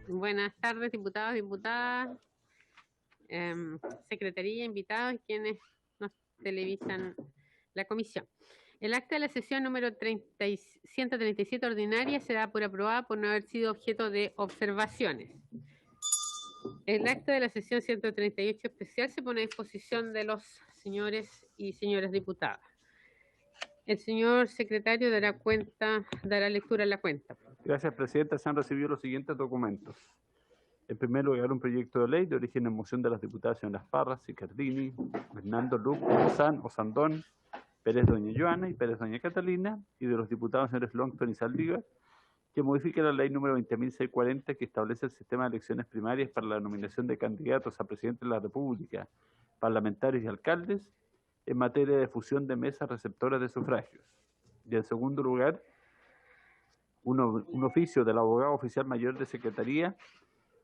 Buenas tardes, diputados, diputadas, secretaría, invitados y quienes nos televisan la comisión. El acta de la sesión número 137 ordinaria se da por aprobada por no haber sido objeto de observaciones. El acta de la sesión 138 especial se pone a disposición de los señores y señoras diputadas. El señor secretario dará lectura a la cuenta. Gracias, Presidenta. Se han recibido los siguientes documentos. En primer lugar, un proyecto de ley de origen en moción de las diputadas señoras Parras, Cardini, Hernando Luc, Osandón, Pérez doña Joana y Pérez doña Catalina, y de los diputados señores Longton y Saldívar, que modifica la ley número 20.640 que establece el sistema de elecciones primarias para la nominación de candidatos a presidente de la República, parlamentarios y alcaldes, en materia de fusión de mesas receptoras de sufragios. Y en segundo lugar, un oficio del abogado oficial mayor de Secretaría,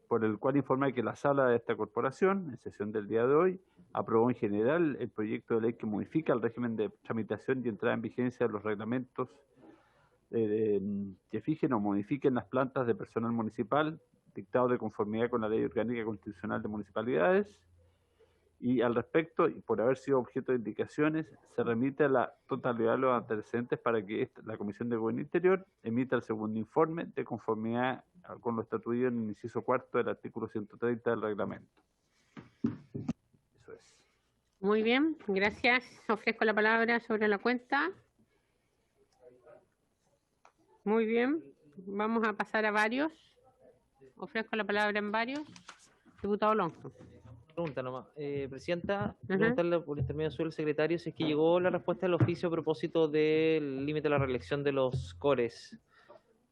por el cual informa que la sala de esta corporación, en sesión del día de hoy, aprobó en general el proyecto de ley que modifica el régimen de tramitación y entrada en vigencia de los reglamentos que fijen o modifiquen las plantas de personal municipal, dictado de conformidad con la Ley Orgánica Constitucional de Municipalidades. Y al respecto, y por haber sido objeto de indicaciones, se remite a la totalidad de los antecedentes para que la Comisión de Gobierno Interior emita el segundo informe de conformidad con lo estatuido en el inciso cuarto del artículo 130 del reglamento. Eso es. Muy bien, gracias. Ofrezco la palabra sobre la cuenta. Muy bien, vamos a pasar a varios. Ofrezco la palabra en varios. Diputado Longo. Pregunta nomás. Presidenta, preguntarle por intermedio del secretario si es que llegó la respuesta del oficio a propósito del límite de la reelección de los cores.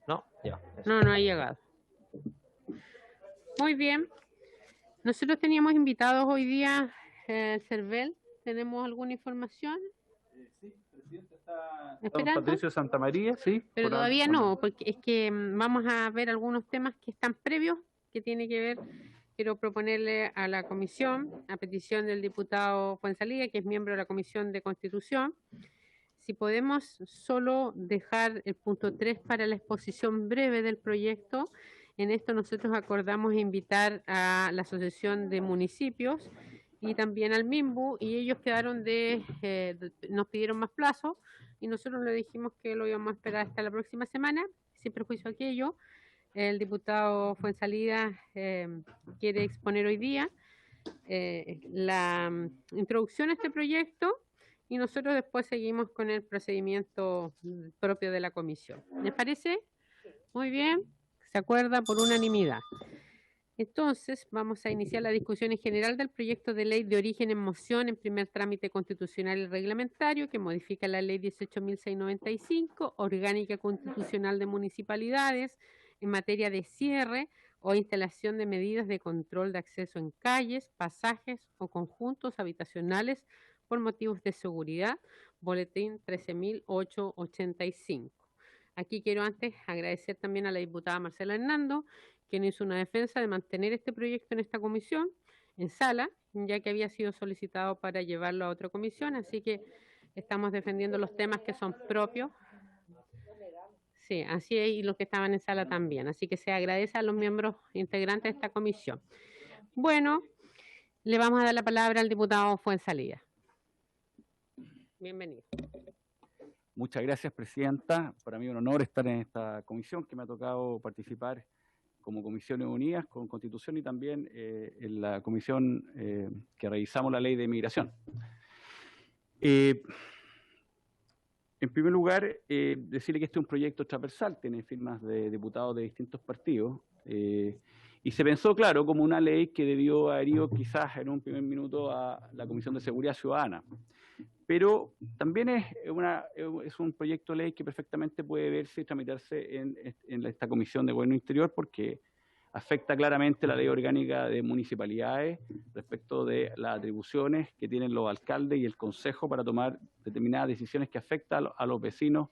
¿No? Ya. No ha llegado. Muy bien. Nosotros teníamos invitados hoy día CERVEL. ¿Tenemos alguna información? Sí, presidente, está ¿Esperando? Don Patricio Santamaría, sí. Pero todavía no, porque es que vamos a ver algunos temas que están previos, que tiene que ver. Quiero proponerle a la comisión, a petición del diputado Fuenzalía, que es miembro de la Comisión de Constitución, si podemos solo dejar el punto 3 para la exposición breve del proyecto. En esto nosotros acordamos invitar a la Asociación de Municipios y también al MIMBU, y ellos quedaron nos pidieron más plazo, y nosotros le dijimos que lo íbamos a esperar hasta la próxima semana, sin perjuicio a aquello. El diputado Fuenzalida quiere exponer hoy día la introducción a este proyecto y nosotros después seguimos con el procedimiento propio de la comisión. ¿Les parece? Muy bien, se acuerda por unanimidad. Entonces, vamos a iniciar la discusión en general del proyecto de ley de origen en moción en primer trámite constitucional y reglamentario que modifica la ley 18.695, orgánica constitucional de municipalidades, en materia de cierre o instalación de medidas de control de acceso en calles, pasajes o conjuntos habitacionales por motivos de seguridad, boletín 13.885. Aquí quiero antes agradecer también a la diputada Marcela Hernando, quien hizo una defensa de mantener este proyecto en esta comisión, en sala, ya que había sido solicitado para llevarlo a otra comisión, así que estamos defendiendo los temas que son propios. Sí, así es, y los que estaban en sala también. Así que se agradece a los miembros integrantes de esta comisión. Bueno, le vamos a dar la palabra al diputado Fuenzalida. Bienvenido. Muchas gracias, Presidenta. Para mí es un honor estar en esta comisión que me ha tocado participar como Comisiones Unidas con Constitución y también en la comisión que revisamos la Ley de Migración. En primer lugar, decirle que este es un proyecto transversal, tiene firmas de diputados de distintos partidos, y se pensó, claro, como una ley que debió haber ido quizás en un primer minuto a la Comisión de Seguridad Ciudadana. Pero también es un proyecto de ley que perfectamente puede verse y tramitarse en esta Comisión de Gobierno Interior porque afecta claramente la Ley Orgánica de Municipalidades respecto de las atribuciones que tienen los alcaldes y el Consejo para tomar determinadas decisiones que afectan a los vecinos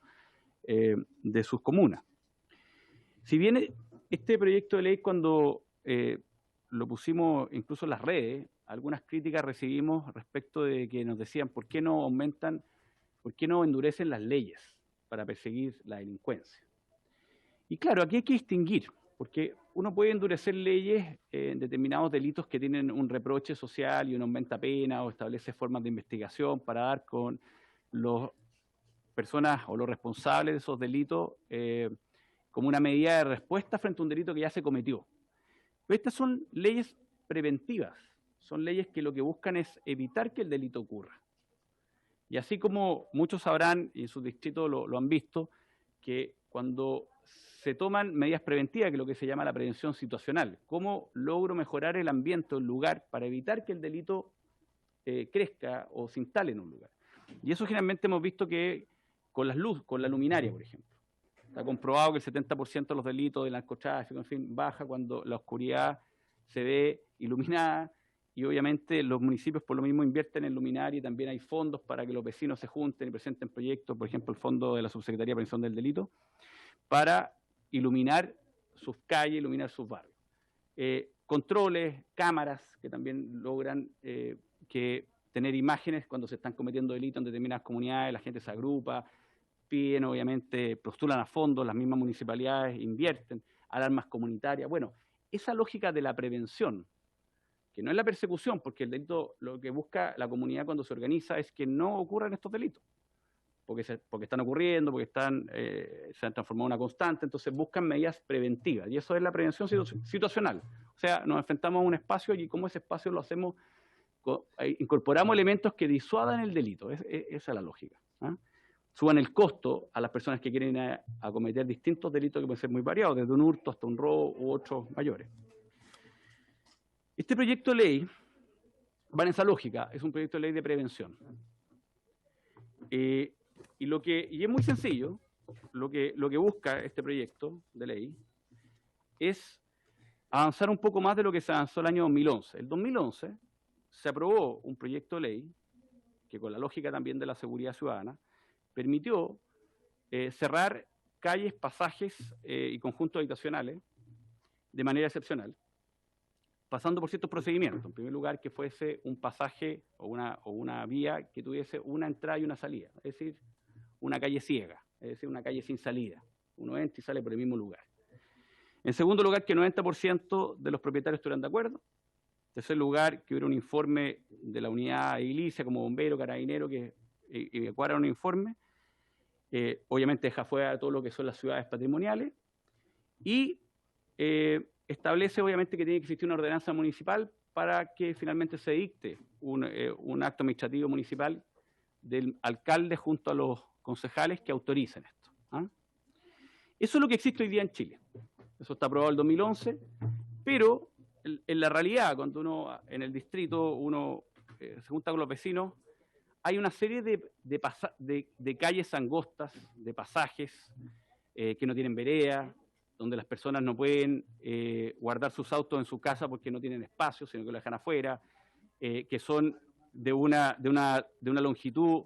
de sus comunas. Si bien este proyecto de ley, cuando lo pusimos incluso en las redes, algunas críticas recibimos respecto de que nos decían ¿por qué no endurecen las leyes para perseguir la delincuencia? Y claro, aquí hay que distinguir, porque uno puede endurecer leyes en determinados delitos que tienen un reproche social y una aumenta pena o establece formas de investigación para dar con las personas o los responsables de esos delitos como una medida de respuesta frente a un delito que ya se cometió. Pero estas son leyes preventivas, son leyes que lo que buscan es evitar que el delito ocurra. Y así como muchos sabrán, y en sus distritos lo han visto, que cuando se toman medidas preventivas, que es lo que se llama la prevención situacional, cómo logro mejorar el ambiente o el lugar para evitar que el delito crezca o se instale en un lugar. Y eso generalmente hemos visto que con las luces, con la luminaria, por ejemplo. Está comprobado que el 70% de los delitos del narcotráfico, en fin, baja cuando la oscuridad se ve iluminada, y obviamente los municipios por lo mismo invierten en luminaria y también hay fondos para que los vecinos se junten y presenten proyectos, por ejemplo el fondo de la Subsecretaría de Prevención del Delito, para iluminar sus calles, iluminar sus barrios. Controles, cámaras que también logran tener imágenes cuando se están cometiendo delitos en determinadas comunidades, la gente se agrupa, piden obviamente, postulan a fondos, las mismas municipalidades invierten, alarmas comunitarias. Bueno, esa lógica de la prevención, que no es la persecución, porque el delito lo que busca la comunidad cuando se organiza es que no ocurran estos delitos, porque están ocurriendo, porque se han transformado en una constante, entonces buscan medidas preventivas, y eso es la prevención situacional. O sea, nos enfrentamos a un espacio y como ese espacio lo hacemos, incorporamos elementos que disuadan el delito, esa es la lógica. Suban el costo a las personas que quieren a cometer distintos delitos que pueden ser muy variados, desde un hurto hasta un robo u otros mayores. Este proyecto de ley va en esa lógica, es un proyecto de ley de prevención. Y es muy sencillo, lo que busca este proyecto de ley es avanzar un poco más de lo que se avanzó el año 2011. El 2011 se aprobó un proyecto de ley que, con la lógica también de la seguridad ciudadana, permitió cerrar calles, pasajes y conjuntos habitacionales de manera excepcional, pasando por ciertos procedimientos. En primer lugar, que fuese un pasaje o una vía que tuviese una entrada y una salida, es decir, una calle ciega, es decir, una calle sin salida. Uno entra y sale por el mismo lugar. En segundo lugar, que el 90% de los propietarios estuvieran de acuerdo. En tercer lugar, que hubiera un informe de la unidad edilicia, como bombero, carabinero, que evacuara un informe. Obviamente deja fuera todo lo que son las ciudades patrimoniales. Y establece obviamente que tiene que existir una ordenanza municipal para que finalmente se dicte un acto administrativo municipal del alcalde junto a los concejales que autoricen esto. Eso es lo que existe hoy día en Chile. Eso está aprobado en el 2011, pero en la realidad, cuando uno en el distrito se junta con los vecinos, hay una serie de calles angostas, de pasajes que no tienen vereda, donde las personas no pueden guardar sus autos en su casa porque no tienen espacio, sino que lo dejan afuera, que son de una longitud,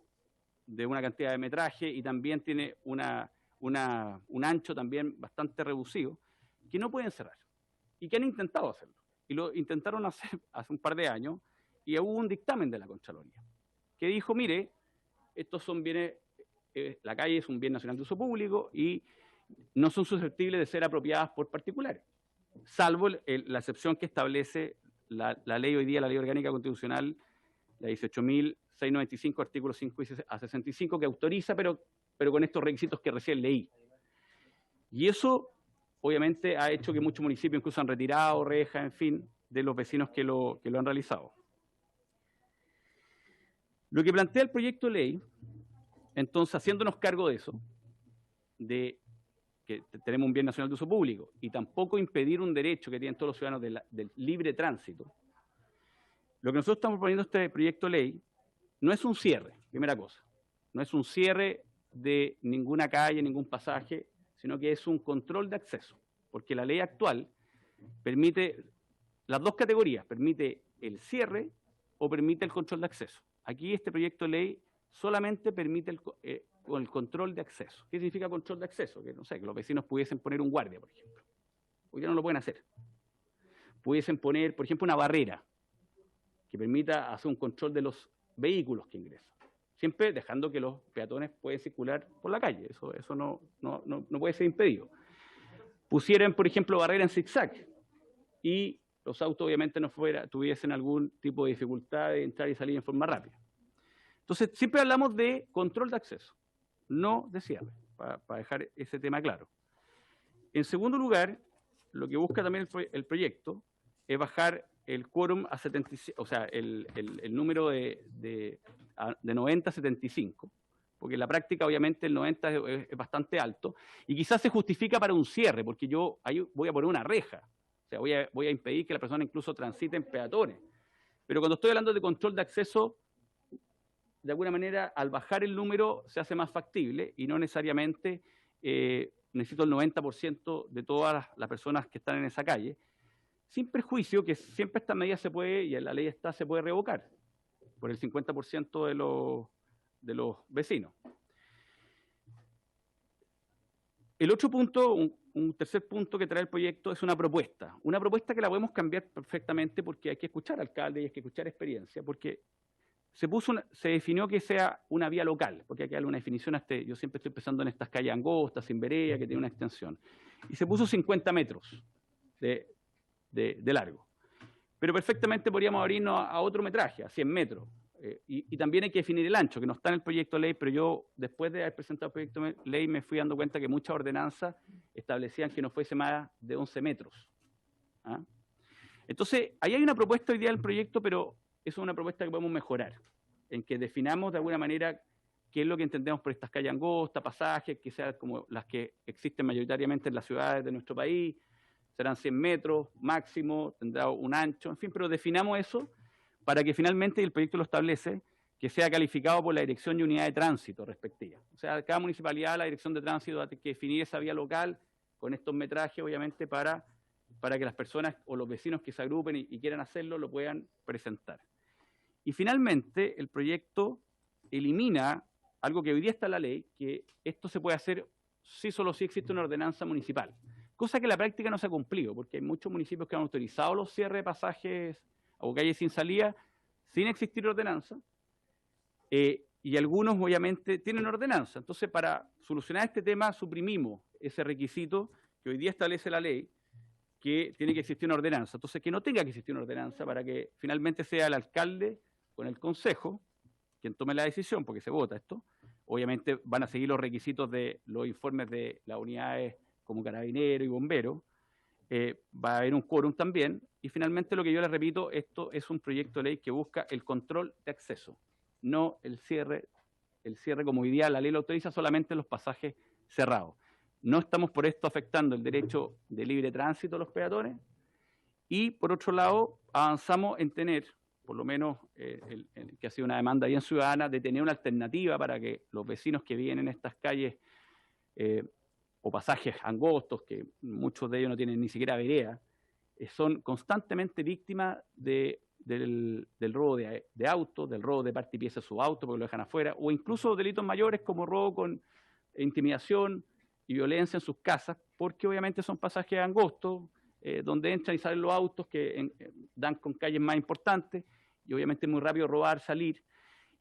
de una cantidad de metraje, y también tiene un ancho también bastante reducido, que no pueden cerrar, y que han intentado hacerlo. Y lo intentaron hacer hace un par de años, y hubo un dictamen de la Contraloría, que dijo, mire, estos son bienes, la calle es un bien nacional de uso público, y no son susceptibles de ser apropiadas por particulares, salvo la excepción que establece la ley hoy día, la Ley Orgánica Constitucional, la 18.695, artículos 5 a 65, que autoriza, pero con estos requisitos que recién leí. Y eso, obviamente, ha hecho que muchos municipios incluso han retirado rejas, en fin, de los vecinos que lo han realizado. Lo que plantea el proyecto de ley, entonces, haciéndonos cargo de eso, de que tenemos un bien nacional de uso público, y tampoco impedir un derecho que tienen todos los ciudadanos del libre tránsito, lo que nosotros estamos proponiendo este proyecto de ley no es un cierre, primera cosa, no es un cierre de ninguna calle, ningún pasaje, sino que es un control de acceso, porque la ley actual permite las dos categorías, permite el cierre o permite el control de acceso. Aquí este proyecto de ley solamente permite el control de acceso. ¿Qué significa control de acceso? Que, no sé, que los vecinos pudiesen poner un guardia, por ejemplo. Hoy ya no lo pueden hacer. Pudiesen poner, por ejemplo, una barrera que permita hacer un control de los vehículos que ingresan. Siempre dejando que los peatones pueden circular por la calle. Eso no puede ser impedido. pusieran, por ejemplo, barrera en zigzag y los autos obviamente no tuviesen algún tipo de dificultad de entrar y salir en forma rápida. Entonces, siempre hablamos de control de acceso, no de cierre, para dejar ese tema claro. En segundo lugar, lo que busca también el proyecto es bajar el quórum a 75, o sea, el número de 90 a 75, porque en la práctica obviamente el 90 es bastante alto, y quizás se justifica para un cierre, porque yo ahí voy a poner una reja, o sea, voy a impedir que la persona incluso transite en peatones. Pero cuando estoy hablando de control de acceso, de alguna manera, al bajar el número se hace más factible y no necesariamente necesito el 90% de todas las personas que están en esa calle, sin perjuicio que siempre esta medida se puede, y en la ley está, se puede revocar por el 50% de los vecinos. El otro punto, un tercer punto que trae el proyecto es una propuesta que la podemos cambiar perfectamente porque hay que escuchar alcalde y hay que escuchar experiencia, porque se definió que sea una vía local, porque hay que darle una definición yo siempre estoy pensando en estas calles angostas, sin vereda, que tiene una extensión, y se puso 50 metros de largo. Pero perfectamente podríamos abrirnos a otro metraje, a 100 metros. Y también hay que definir el ancho, que no está en el proyecto de ley, pero yo, después de haber presentado el proyecto de ley, me fui dando cuenta que muchas ordenanzas establecían que no fuese más de 11 metros. ¿Ah? Entonces, ahí hay una propuesta hoy día del proyecto, pero es una propuesta que podemos mejorar, en que definamos de alguna manera qué es lo que entendemos por estas calles angostas, pasajes, que sean como las que existen mayoritariamente en las ciudades de nuestro país, serán 100 metros máximo, tendrá un ancho, en fin, pero definamos eso para que finalmente, y el proyecto lo establece, que sea calificado por la dirección y unidad de tránsito respectiva. O sea, cada municipalidad, la dirección de tránsito, va a tener que definir esa vía local con estos metrajes, obviamente, para que las personas o los vecinos que se agrupen y quieran hacerlo, lo puedan presentar. Y finalmente, el proyecto elimina algo que hoy día está en la ley, que esto se puede hacer si solo si existe una ordenanza municipal. Cosa que en la práctica no se ha cumplido, porque hay muchos municipios que han autorizado los cierres de pasajes o calles sin salida, sin existir ordenanza, y algunos obviamente tienen ordenanza. Entonces, para solucionar este tema, suprimimos ese requisito que hoy día establece la ley, que tiene que existir una ordenanza. Entonces, que no tenga que existir una ordenanza para que finalmente sea el alcalde con el consejo quien tome la decisión, porque se vota esto. Obviamente van a seguir los requisitos de los informes de las unidades como carabineros y bomberos. Va a haber un quórum también, y finalmente lo que yo les repito, esto es un proyecto de ley que busca el control de acceso, no el cierre como hoy día la ley lo autoriza solamente en los pasajes cerrados. No estamos por esto afectando el derecho de libre tránsito de los peatones, y por otro lado avanzamos en tener, por lo menos que ha sido una demanda bien ciudadana, de tener una alternativa para que los vecinos que viven en estas calles o pasajes angostos, que muchos de ellos no tienen ni siquiera vereda, son constantemente víctimas del robo de autos, del robo de parte y pieza de su auto porque lo dejan afuera, o incluso delitos mayores como robo con intimidación y violencia en sus casas, porque obviamente son pasajes angostos, donde entran y salen los autos que dan con calles más importantes, y obviamente es muy rápido robar, salir.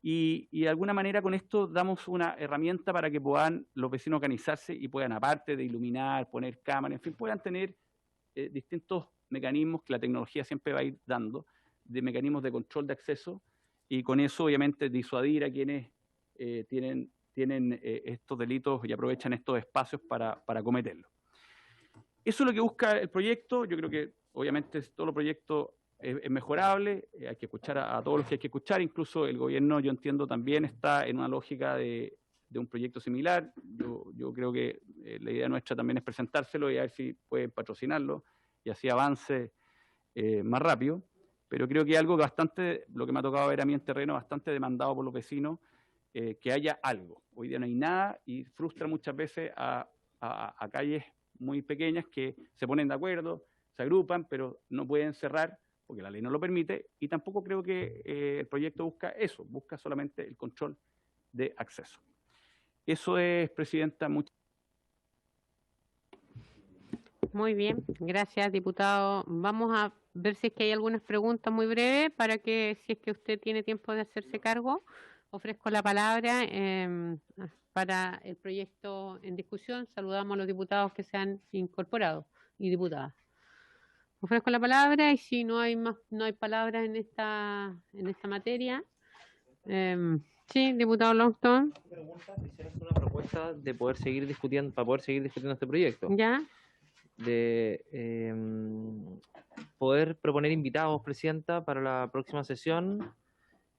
Y de alguna manera con esto damos una herramienta para que puedan los vecinos organizarse y puedan, aparte de iluminar, poner cámaras, en fin, puedan tener distintos mecanismos que la tecnología siempre va a ir dando, de mecanismos de control de acceso, y con eso obviamente disuadir a quienes tienen estos delitos y aprovechan estos espacios para cometerlos. Eso es lo que busca el proyecto. Yo creo que obviamente todo el proyecto es mejorable, hay que escuchar a todos los que hay que escuchar, incluso el gobierno, yo entiendo, también está en una lógica de un proyecto similar. Yo creo que la idea nuestra también es presentárselo y a ver si pueden patrocinarlo y así avance más rápido, pero creo que es algo bastante, lo que me ha tocado ver a mí en terreno, bastante demandado por los vecinos, que haya algo. Hoy día no hay nada y frustra muchas veces a calles muy pequeñas que se ponen de acuerdo, se agrupan, pero no pueden cerrar porque la ley no lo permite, y tampoco creo que el proyecto busca eso, busca solamente el control de acceso. Eso es, Presidenta. Muy bien, gracias, diputado. Vamos a ver si es que hay algunas preguntas muy breves para que, si es que usted tiene tiempo de hacerse cargo, ofrezco la palabra para el proyecto en discusión. Saludamos a los diputados que se han incorporado y diputadas. Ofrezco la palabra y si no hay palabras en esta materia. Sí, diputado Longton. Quisiera hacer una propuesta de poder seguir discutiendo, para poder seguir discutiendo este proyecto. ¿Ya? De poder proponer invitados, Presidenta, para la próxima sesión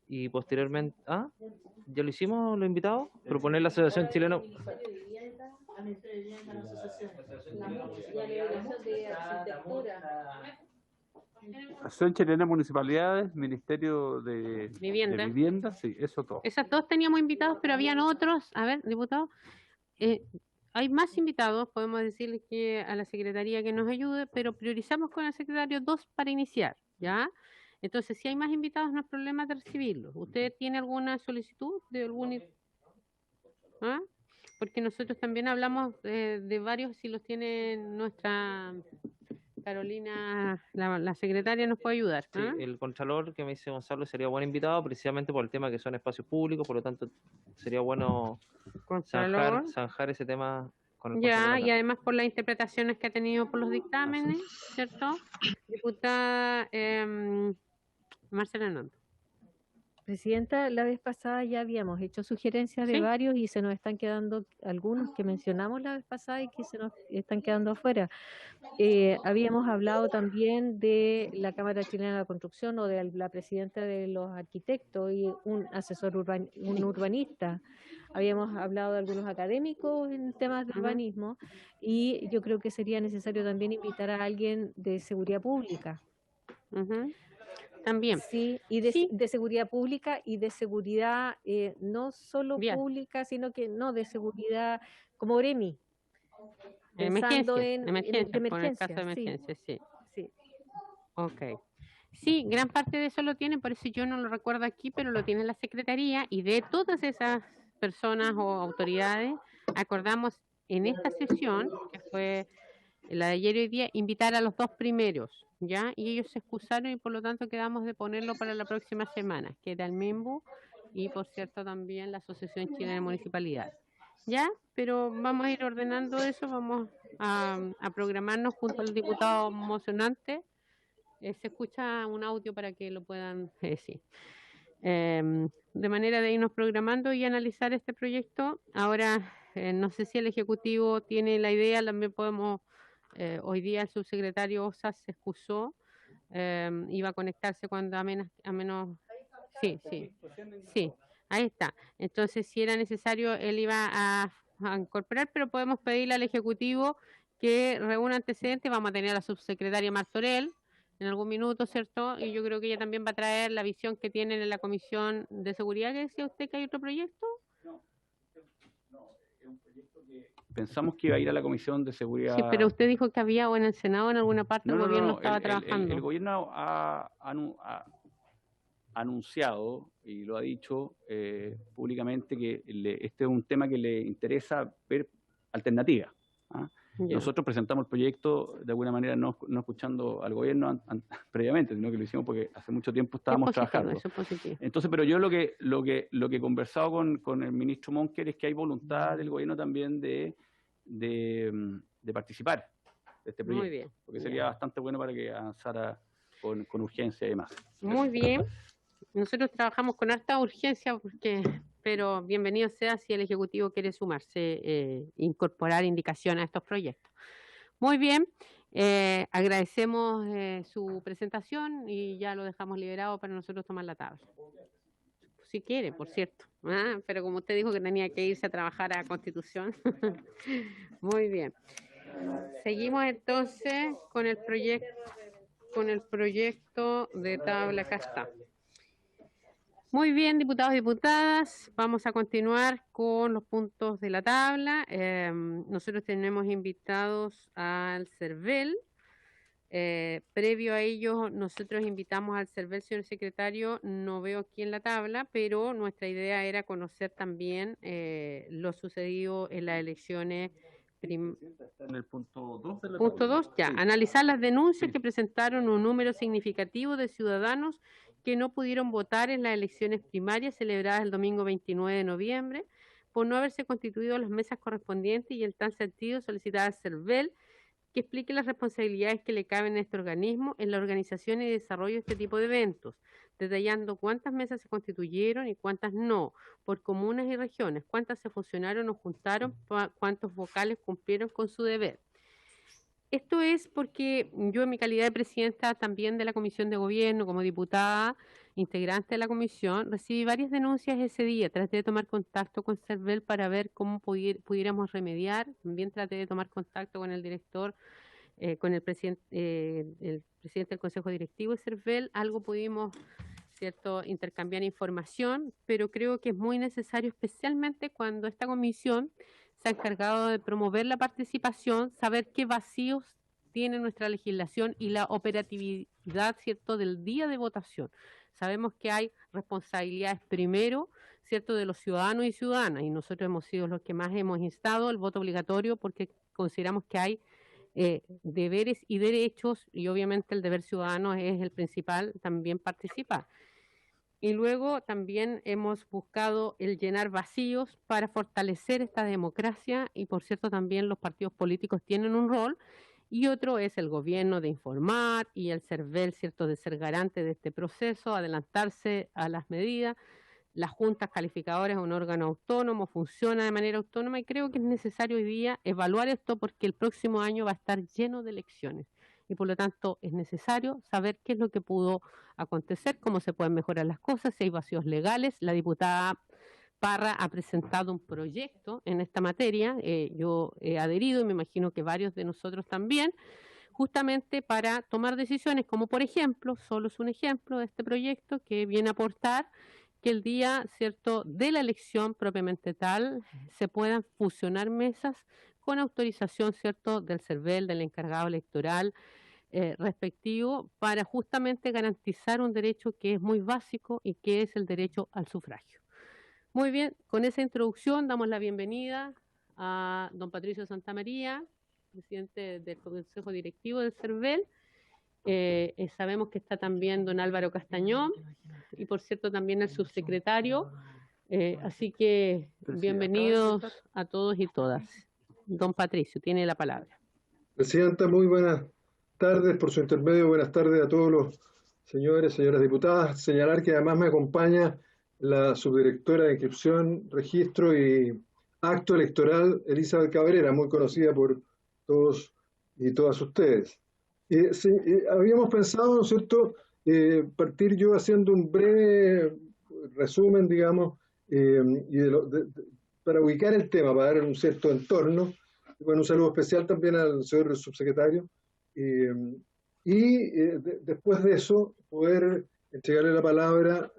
y posteriormente... ¿Ah? ¿Ya lo hicimos los invitados? Proponer la Asociación Chilena... Asociación Chilena de Municipalidades, Ministerio de Vivienda. Vivienda, sí, eso todo. Esas dos teníamos invitados, pero habían otros. A ver, diputado, hay más invitados, podemos decirle que a la Secretaría que nos ayude, pero priorizamos con el secretario 2 para iniciar, ¿ya? Entonces, si hay más invitados, no hay problema de recibirlos. ¿Usted tiene alguna solicitud de algún... ¿Ah? Porque nosotros también hablamos de varios, si los tiene nuestra Carolina, la secretaria, nos puede ayudar. Sí, ¿Ah? el contralor que me dice Gonzalo sería buen invitado, precisamente por el tema que son espacios públicos, por lo tanto sería bueno Contralor. zanjar ese tema con el Ya, contralor. y además por las interpretaciones que ha tenido por los dictámenes, ¿cierto? Diputada Marcela Hernández. Presidenta, la vez pasada ya habíamos hecho sugerencias de Sí. varios y se nos están quedando algunos que mencionamos la vez pasada y que se nos están quedando afuera. Habíamos hablado también de la Cámara Chilena de la Construcción o de la presidenta de los arquitectos y un asesor un urbanista. Habíamos hablado de algunos académicos en temas de Ujú. urbanismo y yo creo que sería necesario también invitar a alguien de seguridad pública. Ujú. También. Sí, y Sí. de seguridad pública y de seguridad no solo Vial. pública, sino que no de seguridad como Bremi. Emergencia, de por el caso de emergencia, emergencia, sí. sí. Ok. Sí, gran parte de eso lo tienen, por eso yo no lo recuerdo aquí, pero lo tiene la Secretaría y de todas esas personas o autoridades acordamos en esta sesión, que fue la de ayer y hoy día, invitar a los dos primeros, ¿ya? Y ellos se excusaron y por lo tanto quedamos de ponerlo para la próxima semana, que era el MEMBU y por cierto también la Asociación Chilena de Municipalidades. ¿Ya? Pero vamos a ir ordenando eso, vamos a programarnos junto al diputado mocionante. Se escucha un audio para que lo puedan decir. De manera de irnos programando y analizar este proyecto. Ahora, no sé si el Ejecutivo tiene la idea, también podemos, hoy día el subsecretario Osas se excusó, iba a conectarse cuando a menos, sí, ahí está. Entonces, si era necesario, él iba a incorporar, pero podemos pedirle al Ejecutivo que reúna antecedentes. Vamos a tener a la subsecretaria Martorell en algún minuto, ¿cierto? Y yo creo que ella también va a traer la visión que tienen en la Comisión de Seguridad. ¿Que decía usted que hay otro proyecto? No, es un proyecto que pensamos que iba a ir a la Comisión de Seguridad. Sí, pero usted dijo que había o en el Senado o en alguna parte el gobierno estaba trabajando. El gobierno ha anunciado y lo ha dicho públicamente que este es un tema que le interesa ver alternativas. ¿Ah? Nosotros presentamos el proyecto de alguna manera no escuchando al gobierno previamente, sino que lo hicimos porque hace mucho tiempo estábamos trabajando. Eso es positivo. Entonces, pero yo lo que he conversado con el ministro Monker es que hay voluntad del gobierno también de participar de este proyecto. Muy bien. Porque sería bastante bueno para que avanzara con urgencia y demás. Muy bien. Nosotros trabajamos con harta urgencia, pero bienvenido sea si el Ejecutivo quiere sumarse, incorporar indicación a estos proyectos. Muy bien, agradecemos su presentación y ya lo dejamos liberado para nosotros tomar la tabla. Si quiere, por cierto. Pero como usted dijo que tenía que irse a trabajar a Constitución. Muy bien. Seguimos entonces con el proyecto de tabla. Acá está. Muy bien, diputados y diputadas, vamos a continuar con los puntos de la tabla. Nosotros tenemos invitados al CERVEL. Previo a ello, nosotros invitamos al CERVEL, señor secretario, no veo aquí en la tabla, pero nuestra idea era conocer también lo sucedido en las elecciones. Está en el punto 2 de la Punto tabla. 2, ya. Sí. Analizar las denuncias Sí. que presentaron un número significativo de ciudadanos que no pudieron votar en las elecciones primarias celebradas el domingo 29 de noviembre por no haberse constituido las mesas correspondientes y en tal sentido solicitar al CERVEL que explique las responsabilidades que le caben a este organismo en la organización y desarrollo de este tipo de eventos, detallando cuántas mesas se constituyeron y cuántas no, por comunas y regiones, cuántas se fusionaron o juntaron, cuántos vocales cumplieron con su deber. Esto es porque yo, en mi calidad de presidenta también de la Comisión de Gobierno, como diputada integrante de la comisión, recibí varias denuncias ese día. Traté de tomar contacto con CERVEL para ver cómo pudiéramos remediar. También traté de tomar contacto con el director, con el presidente del Consejo Directivo de CERVEL. Algo pudimos, ¿cierto?, intercambiar información, pero creo que es muy necesario, especialmente cuando esta comisión se ha encargado de promover la participación, saber qué vacíos tiene nuestra legislación y la operatividad, ¿cierto?, del día de votación. Sabemos que hay responsabilidades primero, ¿cierto?, de los ciudadanos y ciudadanas, y nosotros hemos sido los que más hemos instado el voto obligatorio porque consideramos que hay deberes y derechos, y obviamente el deber ciudadano es el principal, también participar. Y luego también hemos buscado el llenar vacíos para fortalecer esta democracia, y por cierto también los partidos políticos tienen un rol, y otro es el gobierno de informar y el CERVEL, ¿cierto?, de ser garante de este proceso, adelantarse a las medidas. Las juntas calificadoras es un órgano autónomo, funciona de manera autónoma, y creo que es necesario hoy día evaluar esto porque el próximo año va a estar lleno de elecciones y por lo tanto es necesario saber qué es lo que pudo acontecer, cómo se pueden mejorar las cosas, si hay vacíos legales. La diputada Parra ha presentado un proyecto en esta materia, yo he adherido y me imagino que varios de nosotros también, justamente para tomar decisiones, como por ejemplo, solo es un ejemplo de este proyecto que viene a aportar que el día, ¿cierto?, de la elección propiamente tal, se puedan fusionar mesas con autorización, ¿cierto?, del CERVEL, del encargado electoral respectivo, para justamente garantizar un derecho que es muy básico y que es el derecho al sufragio. Muy bien, con esa introducción damos la bienvenida a don Patricio Santamaría, presidente del Consejo Directivo del CERVEL. Sabemos que está también don Álvaro Castañón y por cierto también el subsecretario, así que bienvenidos a todos y todas. Don Patricio, tiene la palabra. Presidenta, muy buenas tardes. Por su intermedio, buenas tardes a todos los señores, señoras diputadas. Señalar que además me acompaña la subdirectora de inscripción, registro y acto electoral, Elizabeth Cabrera, muy conocida por todos y todas ustedes. Habíamos pensado, ¿no es cierto?, partir yo haciendo un breve resumen, digamos, para ubicar el tema, para dar un cierto entorno. Bueno, un saludo especial también al señor subsecretario. Después de eso, poder entregarle la palabra,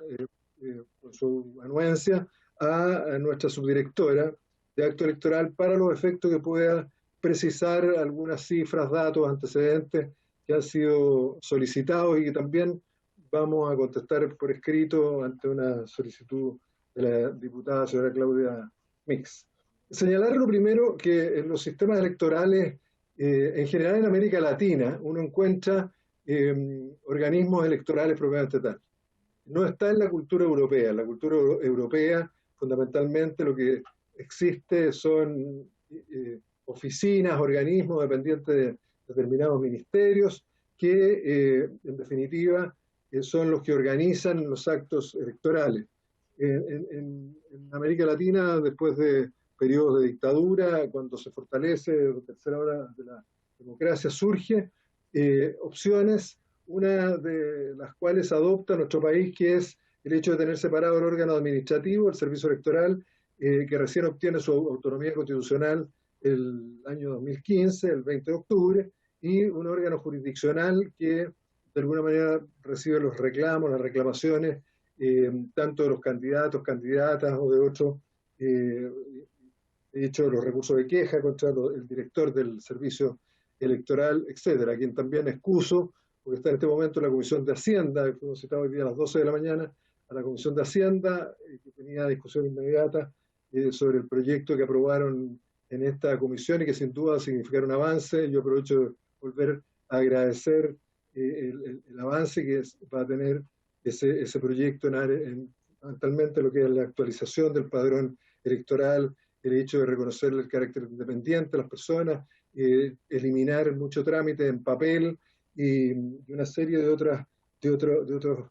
con su anuencia, a nuestra subdirectora de acto electoral para los efectos que pueda precisar algunas cifras, datos, antecedentes que han sido solicitados y que también vamos a contestar por escrito ante una solicitud de la diputada señora Claudia Mix. Señalar lo primero que en los sistemas electorales, en general en América Latina, uno encuentra organismos electorales propiamente tal. No está en la cultura europea. En la cultura europea, fundamentalmente, lo que existe son oficinas, organismos dependientes de determinados ministerios que, en definitiva, son los que organizan los actos electorales. En América Latina, después de periodos de dictadura, cuando se fortalece la tercera ola de la democracia, surge opciones, una de las cuales adopta nuestro país, que es el hecho de tener separado el órgano administrativo, el servicio electoral, que recién obtiene su autonomía constitucional el año 2015, el 20 de octubre, y un órgano jurisdiccional que de alguna manera recibe los reclamos, las reclamaciones, tanto de los candidatos, candidatas o de otros, de hecho los recursos de queja contra el director del servicio electoral, etcétera, quien también excuso, porque está en este momento en la Comisión de Hacienda, que hemos citado hoy día a las 12 de la mañana, a la Comisión de Hacienda, que tenía discusión inmediata sobre el proyecto que aprobaron en esta comisión y que sin duda significará un avance. Yo aprovecho de volver a agradecer el avance que va a tener ese proyecto fundamentalmente lo que es la actualización del padrón electoral, el hecho de reconocer el carácter independiente de las personas, eliminar mucho trámite en papel y una serie de otros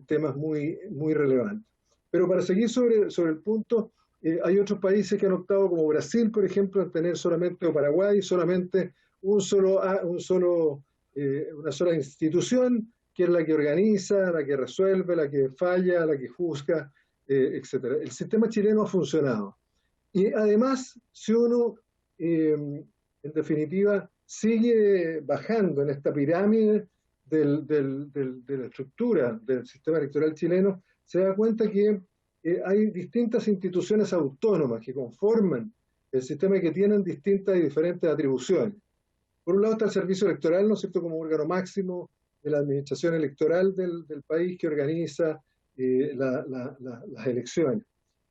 temas muy relevantes. Pero para seguir sobre el punto, hay otros países que han optado, como Brasil, por ejemplo, en tener solamente, o Paraguay, solamente una sola institución, que es la que organiza, la que resuelve, la que falla, la que juzga, etc. El sistema chileno ha funcionado. Y además, si uno, en definitiva, sigue bajando en esta pirámide de la estructura del sistema electoral chileno, se da cuenta que hay distintas instituciones autónomas que conforman el sistema y que tienen distintas y diferentes atribuciones. Por un lado está el servicio electoral, ¿no es cierto?, como órgano máximo de la administración electoral del país que organiza las elecciones.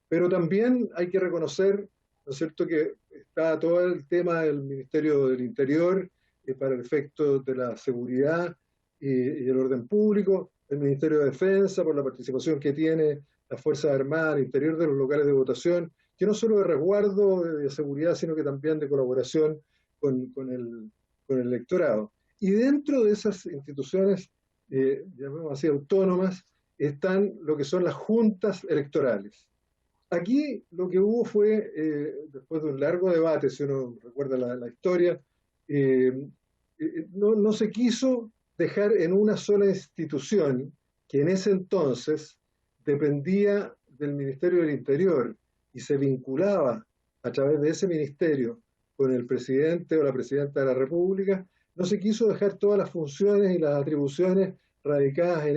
Pero también hay que reconocer, ¿no es cierto?, que está todo el tema del Ministerio del Interior para el efecto de la seguridad y el orden público, el Ministerio de Defensa por la participación que tiene las Fuerzas Armadas al interior de los locales de votación, que no solo de resguardo de seguridad, sino que también de colaboración con el electorado. Y dentro de esas instituciones, llamemos así, autónomas, están lo que son las juntas electorales. Aquí lo que hubo fue, después de un largo debate, si uno recuerda la historia, no se quiso dejar en una sola institución, que en ese entonces dependía del Ministerio del Interior y se vinculaba a través de ese ministerio con el presidente o la presidenta de la República, no se quiso dejar todas las funciones y las atribuciones radicadas en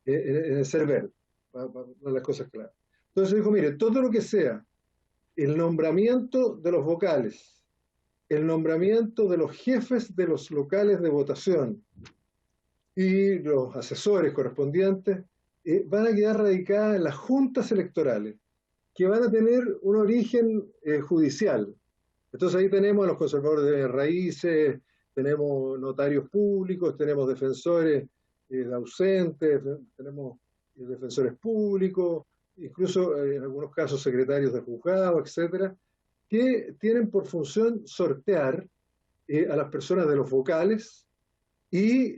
el CERVEL, para las cosas claras. Entonces dijo, mire, todo lo que sea el nombramiento de los vocales, el nombramiento de los jefes de los locales de votación y los asesores correspondientes, van a quedar radicadas en las juntas electorales, que van a tener un origen judicial. Entonces ahí tenemos a los conservadores de raíces, tenemos notarios públicos, tenemos defensores ausentes, tenemos defensores públicos, incluso en algunos casos secretarios de juzgado, etcétera, que tienen por función sortear a las personas de los vocales y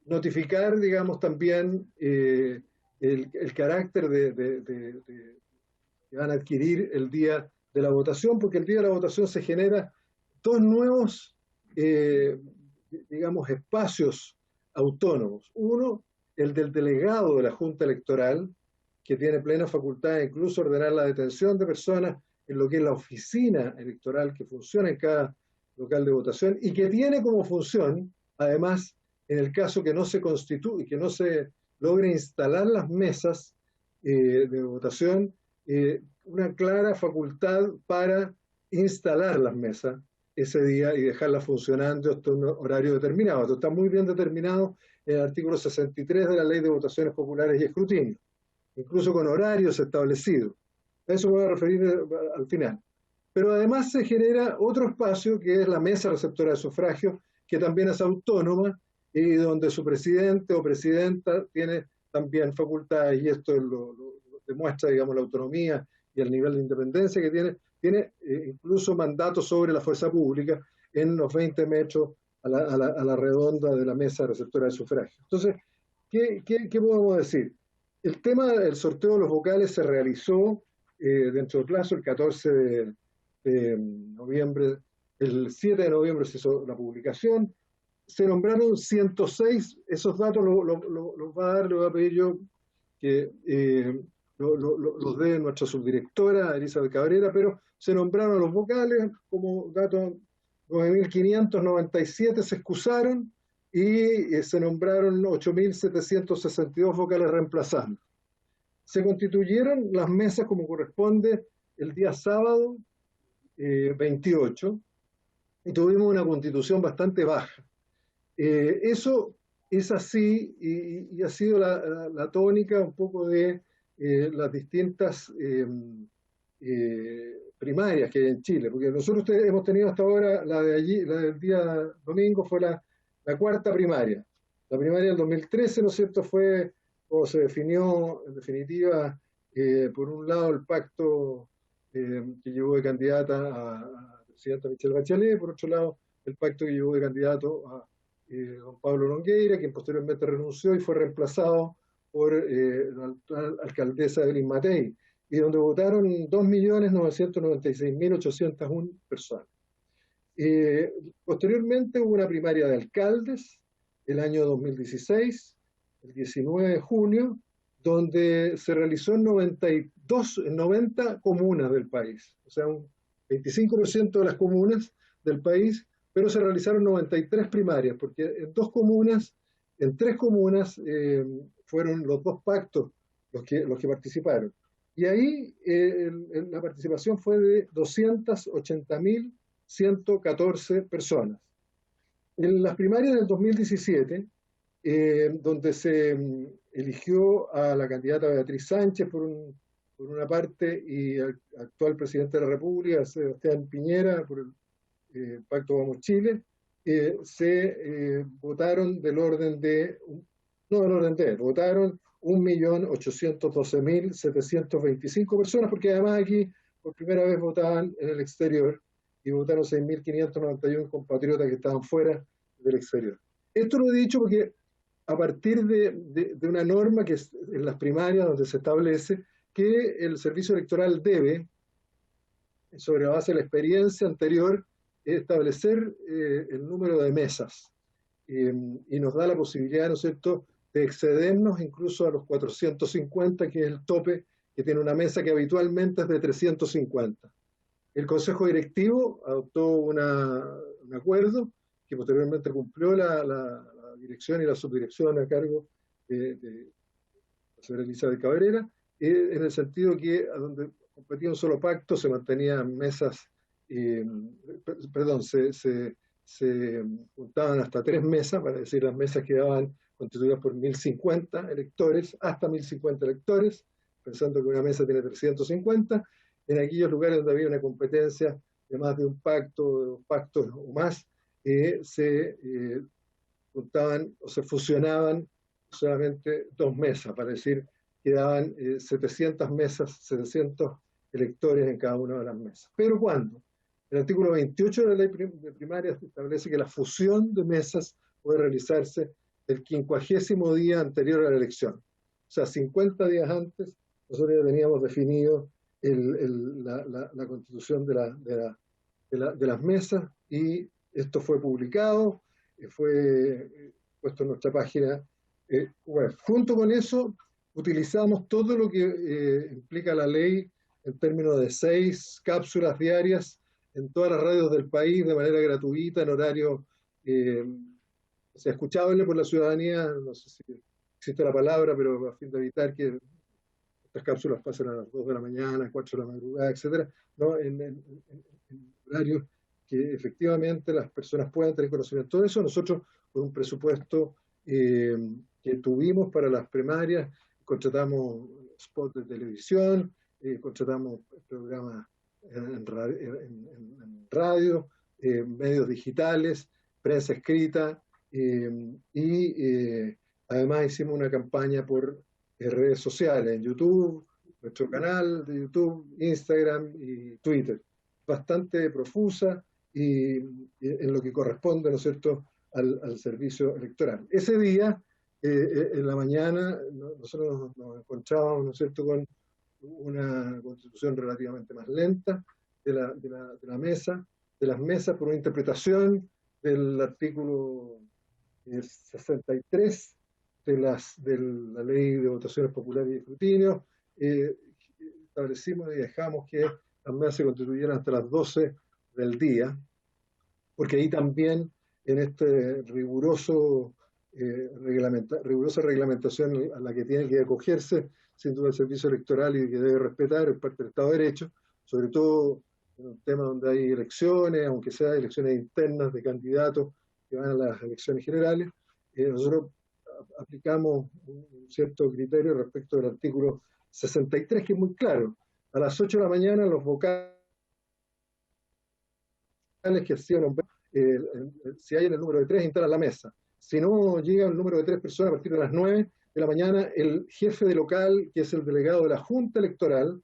notificar, digamos, también el carácter que van a adquirir el día de la votación, porque el día de la votación se genera dos nuevos, digamos, espacios autónomos. Uno, el del delegado de la Junta Electoral, que tiene plena facultad de incluso ordenar la detención de personas en lo que es la oficina electoral que funciona en cada local de votación y que tiene como función, además, en el caso que no se constituye, que no se logre instalar las mesas de votación, una clara facultad para instalar las mesas ese día y dejarlas funcionando hasta un horario determinado. Esto está muy bien determinado en el artículo 63 de la Ley de Votaciones Populares y Escrutinio, incluso con horarios establecidos. A eso me voy a referir al final. Pero además se genera otro espacio que es la mesa receptora de sufragio, que también es autónoma y donde su presidente o presidenta tiene también facultades, y esto lo demuestra, digamos, la autonomía y el nivel de independencia que tiene incluso mandato sobre la fuerza pública en los 20 metros a la redonda de la mesa receptora de sufragio. Entonces, ¿qué podemos decir? El tema del sorteo de los vocales se realizó dentro del plazo, el 14 de noviembre, el 7 de noviembre se hizo la publicación, se nombraron 106, esos datos los va a pedir yo que los dé nuestra subdirectora Elizabeth Cabrera, pero se nombraron los vocales, como dato 9.597 se excusaron y se nombraron 8.762 vocales reemplazantes. Se constituyeron las mesas como corresponde el día sábado 28 y tuvimos una constitución bastante baja. Eso es así y ha sido la tónica un poco de las distintas primarias que hay en Chile, porque nosotros hemos tenido hasta ahora, la del día domingo fue la cuarta primaria. La primaria del 2013, ¿no es cierto?, fue como se definió en definitiva Por un lado, el pacto que llevó de candidata a presidenta Michelle Bachelet, por otro lado, el pacto que llevó de candidato a don Pablo Longueira, quien posteriormente renunció y fue reemplazado por la alcaldesa Evelyn Matei, y donde votaron 2.996.801 personas. Posteriormente hubo una primaria de alcaldes el año 2016, el 19 de junio, donde se realizó en 90 comunas del país, o sea, un 25% de las comunas del país, pero se realizaron 93 primarias, porque en tres comunas fueron los dos pactos los que participaron. Y ahí la participación fue de 280.114 personas. En las primarias del 2017, donde se eligió a la candidata Beatriz Sánchez por una parte y al actual presidente de la República, Sebastián Piñera, por el Pacto Vamos Chile, se votaron votaron 1.812.725 personas, porque además aquí por primera vez votaban en el exterior y votaron 6.591 compatriotas que estaban fuera del exterior. Esto lo he dicho porque a partir de una norma que es en las primarias donde se establece que el servicio electoral debe, sobre la base de la experiencia anterior, establecer el número de mesas y nos da la posibilidad, ¿no es cierto?, de excedernos incluso a los 450, que es el tope que tiene una mesa que habitualmente es de 350. El Consejo Directivo adoptó un acuerdo que posteriormente cumplió la dirección y la subdirección a cargo de la señora Elizabeth Cabrera, en el sentido que a donde competía un solo pacto se mantenían mesas, se juntaban hasta 3 mesas, para decir las mesas quedaban constituidas por 1.050 electores, hasta 1.050 electores, pensando que una mesa tiene 350, en aquellos lugares donde había una competencia de más de un pacto, de 2 pactos o más, se juntaban o se fusionaban solamente 2 mesas, para decir, quedaban 700 mesas, 700 electores en cada una de las mesas. ¿Pero cuándo? El artículo 28 de la ley de primarias establece que la fusión de mesas puede realizarse el 50º día anterior a la elección. O sea, 50 días antes, nosotros ya teníamos definido la constitución de las mesas, y esto fue publicado, fue puesto en nuestra página web. Junto con eso, utilizamos todo lo que implica la ley en términos de 6 cápsulas diarias en todas las radios del país de manera gratuita, en horario escuchable por la ciudadanía. No sé si existe la palabra, pero a fin de evitar que estas cápsulas pasen a las 2 de la mañana, 4 de la madrugada, etcétera, ¿no? En horarios que efectivamente las personas puedan tener conocimiento de eso. Nosotros, con un presupuesto que tuvimos para las primarias, contratamos spots de televisión, contratamos programas en radio, medios digitales, prensa escrita, y además hicimos una campaña por redes sociales, en YouTube, nuestro canal de YouTube, Instagram y Twitter, bastante profusa y en lo que corresponde, ¿no es cierto?, al servicio electoral. Ese día, en la mañana, nosotros nos encontrábamos, ¿no es cierto?, con una constitución relativamente más lenta de las mesas, por una interpretación del artículo 63 de la Ley de Votaciones Populares y Escrutinio. Establecimos y dejamos que las mesas se constituyeran hasta las 12 del día, porque ahí también, en este rigurosa reglamentación a la que tiene que acogerse sin duda el servicio electoral y que debe respetar el parte del Estado de Derecho, sobre todo en un tema donde hay elecciones, aunque sea elecciones internas de candidatos que van a las elecciones generales, nosotros aplicamos un cierto criterio respecto del artículo 63, que es muy claro. A las 8 de la mañana los vocales que hacían, si hay en el número de 3, instalan la mesa. si no llega el número de 3 personas a partir de las 9 de la mañana, el jefe de local, que es el delegado de la Junta Electoral,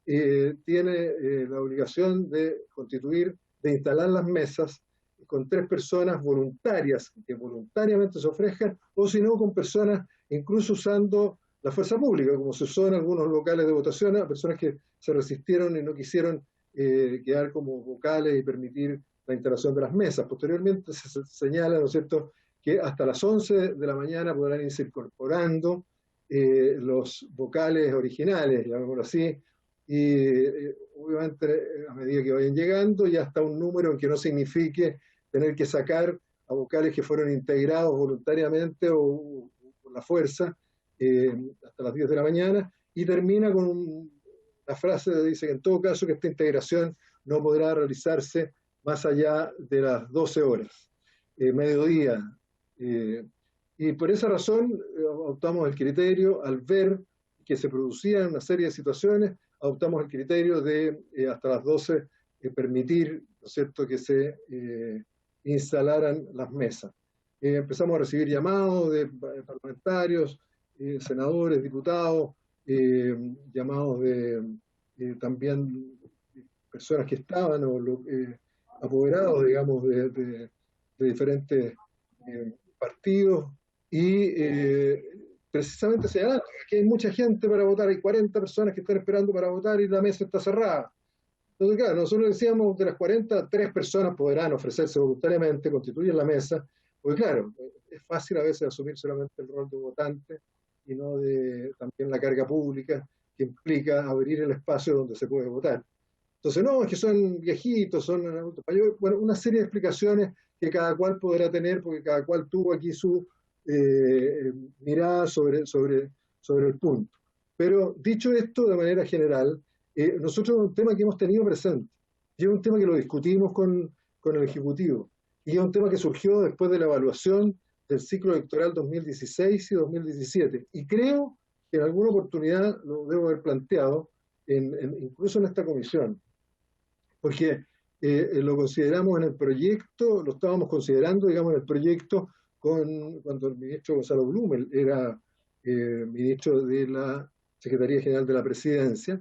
tiene la obligación de constituir, de instalar las mesas con 3 personas voluntarias, que voluntariamente se ofrezcan, o si no, con personas incluso usando la fuerza pública, como se usó en algunos locales de votación, a personas que se resistieron y no quisieron quedar como vocales y permitir la instalación de las mesas. Posteriormente se señala, ¿no es cierto?, que hasta las 11 de la mañana podrán irse incorporando los vocales originales, llamémoslo así, y obviamente a medida que vayan llegando y hasta un número en que no signifique tener que sacar a vocales que fueron integrados voluntariamente o por la fuerza hasta las 10 de la mañana, y termina con una frase que dice que en todo caso que esta integración no podrá realizarse más allá de las 12 horas, mediodía. Y por esa razón adoptamos el criterio, al ver que se producían una serie de situaciones, adoptamos el criterio de hasta las 12 permitir, ¿no es cierto?, que se instalaran las mesas. Empezamos a recibir llamados de parlamentarios, senadores, diputados, llamados de también personas que estaban apoderados, digamos, de diferentes partidos, y precisamente señalando que hay mucha gente para votar, hay 40 personas que están esperando para votar y la mesa está cerrada. Entonces, claro, nosotros decíamos de las 40, 3 personas podrán ofrecerse voluntariamente, constituir la mesa, porque claro, es fácil a veces asumir solamente el rol de votante y no de también la carga pública que implica abrir el espacio donde se puede votar. Entonces, no, es que son viejitos, son adultos mayores, bueno, una serie de explicaciones que cada cual podrá tener, porque cada cual tuvo aquí su mirada sobre el punto. Pero dicho esto de manera general, nosotros es un tema que hemos tenido presente, y es un tema que lo discutimos con el Ejecutivo, y es un tema que surgió después de la evaluación del ciclo electoral 2016 y 2017, y creo que en alguna oportunidad lo debo haber planteado, incluso en esta comisión, porque lo consideramos en el proyecto, lo estábamos considerando, digamos, en el proyecto cuando el ministro Gonzalo Blumel era ministro de la Secretaría General de la Presidencia,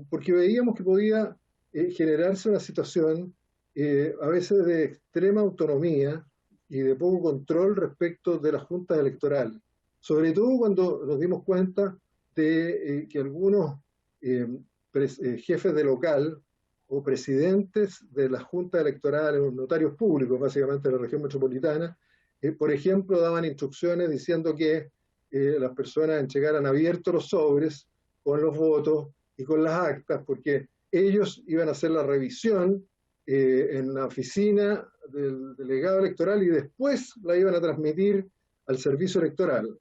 porque veíamos que podía generarse una situación a veces de extrema autonomía y de poco control respecto de las juntas electorales, sobre todo cuando nos dimos cuenta de que algunos jefes de local o presidentes de las juntas electorales, notarios públicos básicamente de la región metropolitana, por ejemplo, daban instrucciones diciendo que las personas entregaran abiertos los sobres con los votos y con las actas, porque ellos iban a hacer la revisión en la oficina del delegado electoral y después la iban a transmitir al servicio electoral,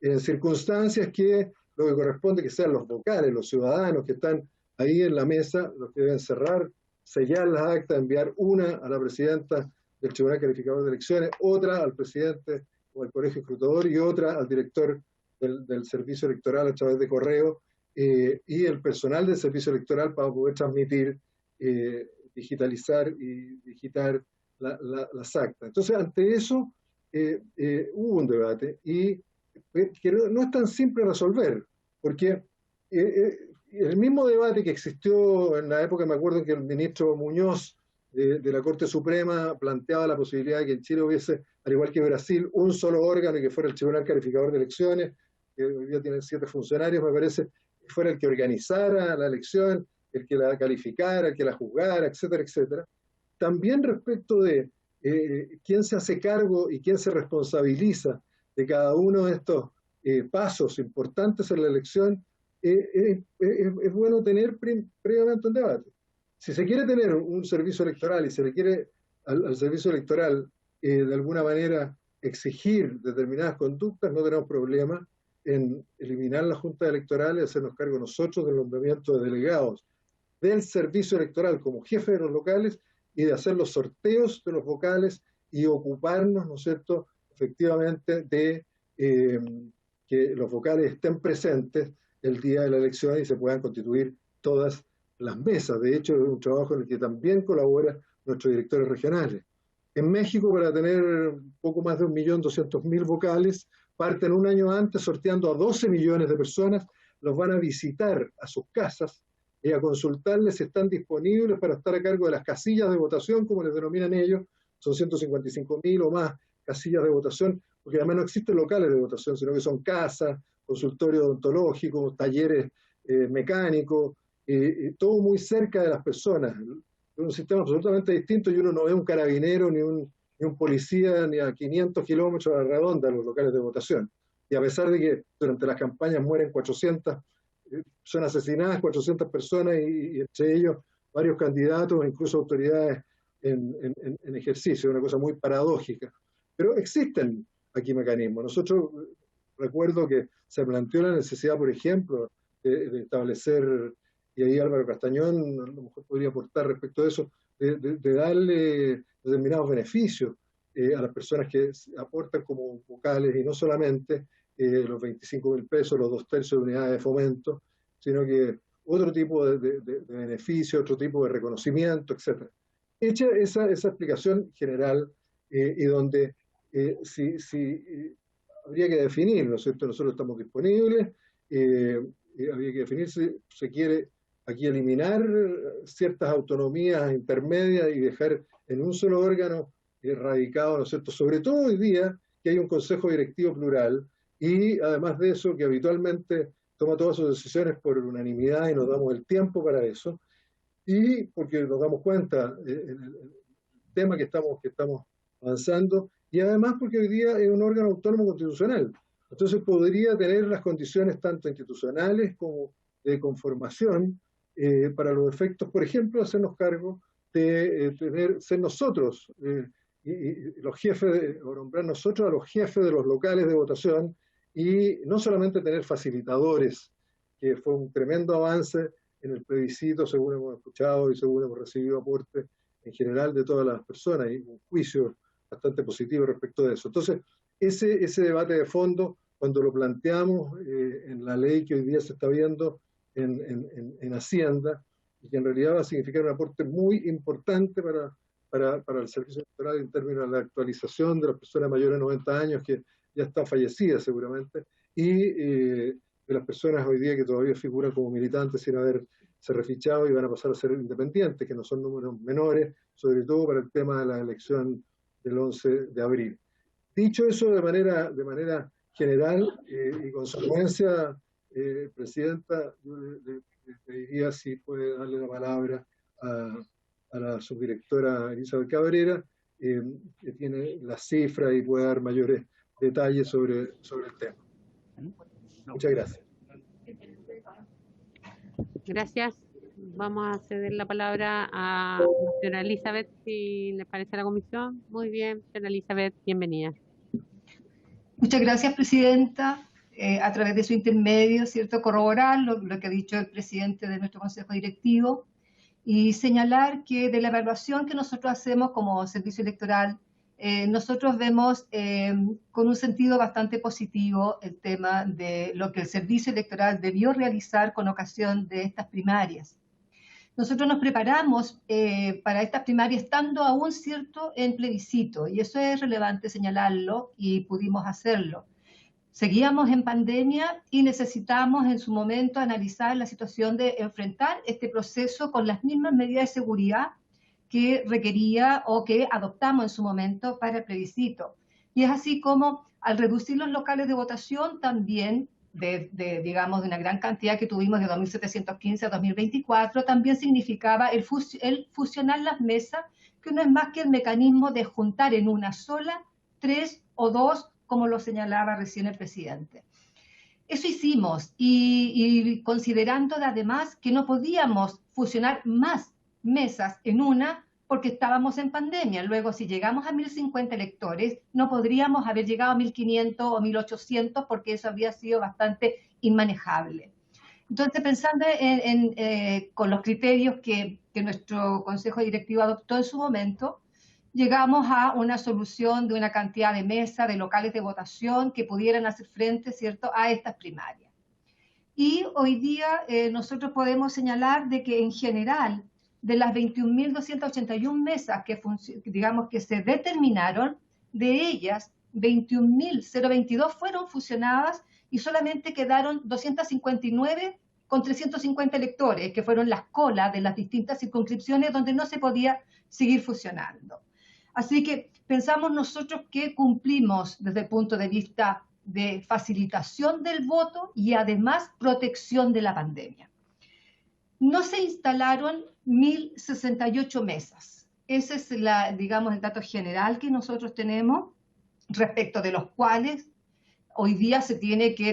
en circunstancias que lo que corresponde que sean los vocales, los ciudadanos que están ahí en la mesa, los que deben cerrar, sellar las actas, enviar una a la presidenta del Tribunal Calificador de Elecciones, otra al presidente o al colegio escrutador y otra al director del servicio electoral a través de correo, y el personal del servicio electoral para poder transmitir, digitalizar y digitar las actas. Entonces, ante eso hubo un debate y que no es tan simple resolver, porque el mismo debate que existió en la época, me acuerdo que el ministro Muñoz de la Corte Suprema planteaba la posibilidad de que en Chile hubiese, al igual que Brasil, un solo órgano y que fuera el Tribunal Calificador de Elecciones, que hoy día tienen 7 funcionarios, me parece, que fuera el que organizara la elección, el que la calificara, el que la juzgara, etcétera, etcétera. También respecto de quién se hace cargo y quién se responsabiliza de cada uno de estos pasos importantes en la elección, es bueno tener previamente un debate. Si se quiere tener un servicio electoral y se le quiere al servicio electoral de alguna manera exigir determinadas conductas, no tenemos problema en eliminar la Junta Electoral y hacernos cargo nosotros del nombramiento de delegados del servicio electoral como jefe de los locales y de hacer los sorteos de los vocales y ocuparnos, ¿no es cierto?, efectivamente de que los vocales estén presentes el día de la elección y se puedan constituir todas las mesas. De hecho, es un trabajo en el que también colaboran nuestros directores regionales. En México, para tener un poco más de 1.200.000 vocales, parten un año antes sorteando a 12 millones de personas, los van a visitar a sus casas y a consultarles si están disponibles para estar a cargo de las casillas de votación, como les denominan ellos. Son 155.000 o más casillas de votación, porque además no existen locales de votación, sino que son casas, consultorios odontológicos, talleres mecánicos, todo muy cerca de las personas. Es un sistema absolutamente distinto y uno no ve un carabinero ni un policía ni a 500 kilómetros a la redonda en los locales de votación. Y a pesar de que durante las campañas mueren 400, son asesinadas 400 personas y entre ellos varios candidatos, incluso autoridades en ejercicio, una cosa muy paradójica. Pero existen aquí mecanismos. Nosotros recuerdo que se planteó la necesidad, por ejemplo, de establecer, y ahí Álvaro Castañón a lo mejor podría aportar respecto a eso, de darle determinados beneficios a las personas que aportan como vocales, y no solamente los 25.000 pesos, los 2/3 de unidades de fomento, sino que otro tipo de beneficio, otro tipo de reconocimiento, etc. Hecha esa explicación general, y donde habría que definir, ¿no es cierto? Nosotros estamos disponibles, habría que definir si se quiere aquí eliminar ciertas autonomías intermedias y dejar en un solo órgano radicado, ¿no es cierto? Sobre todo hoy día que hay un consejo directivo plural y además de eso que habitualmente toma todas sus decisiones por unanimidad y nos damos el tiempo para eso, y porque nos damos cuenta el tema que estamos avanzando, y además porque hoy día es un órgano autónomo constitucional. Entonces podría tener las condiciones tanto institucionales como de conformación para los efectos, por ejemplo, hacernos cargo de ser nosotros y los jefes, o nombrar nosotros a los jefes de los locales de votación, y no solamente tener facilitadores, que fue un tremendo avance en el plebiscito, según hemos escuchado y según hemos recibido aportes en general de todas las personas, y un juicio bastante positivo respecto de eso. Entonces, ese debate de fondo, cuando lo planteamos en la ley que hoy día se está viendo en Hacienda, y que en realidad va a significar un aporte muy importante para el servicio electoral en términos de la actualización de las personas mayores de 90 años, que ya están fallecidas seguramente, y de las personas hoy día que todavía figuran como militantes sin haberse refichado y van a pasar a ser independientes, que no son números menores, sobre todo para el tema de la elección del 11 de abril. Dicho eso de manera general y consecuencia, Presidenta, yo le pediría si puede darle la palabra a la subdirectora Elizabeth Cabrera, que tiene las cifras y puede dar mayores detalles sobre el tema. Muchas gracias. Gracias. Vamos a ceder la palabra a la señora Elizabeth, si le parece a la comisión. Muy bien, señora Elizabeth, bienvenida. Muchas gracias, Presidenta. A través de su intermedio, ¿cierto?, corroborar lo que ha dicho el presidente de nuestro Consejo Directivo y señalar que de la evaluación que nosotros hacemos como servicio electoral, nosotros vemos con un sentido bastante positivo el tema de lo que el servicio electoral debió realizar con ocasión de estas primarias. Nosotros nos preparamos para estas primarias estando aún, ¿cierto?, en plebiscito, y eso es relevante señalarlo, y pudimos hacerlo. Seguíamos en pandemia y necesitamos en su momento analizar la situación de enfrentar este proceso con las mismas medidas de seguridad que requería o que adoptamos en su momento para el plebiscito. Y es así como al reducir los locales de votación también, digamos, de una gran cantidad que tuvimos de 2.715 a 2024, también significaba el fusionar las mesas, que no es más que el mecanismo de juntar en una sola 3 o 2, como lo señalaba recién el presidente. Eso hicimos, y considerando además que no podíamos fusionar más mesas en una porque estábamos en pandemia. Luego, si llegamos a 1.050 electores, no podríamos haber llegado a 1.500 o 1.800 porque eso habría sido bastante inmanejable. Entonces, pensando con los criterios que nuestro Consejo Directivo adoptó en su momento, llegamos a una solución de una cantidad de mesas, de locales de votación que pudieran hacer frente, ¿cierto?, a estas primarias. Y hoy día nosotros podemos señalar de que en general de las 21.281 mesas que, digamos, que se determinaron, de ellas 21.022 fueron fusionadas y solamente quedaron 259 con 350 electores, que fueron las colas de las distintas circunscripciones donde no se podía seguir fusionando. Así que pensamos nosotros que cumplimos desde el punto de vista de facilitación del voto y además protección de la pandemia. No se instalaron 1.068 mesas. Ese es digamos, el dato general que nosotros tenemos, respecto de los cuales hoy día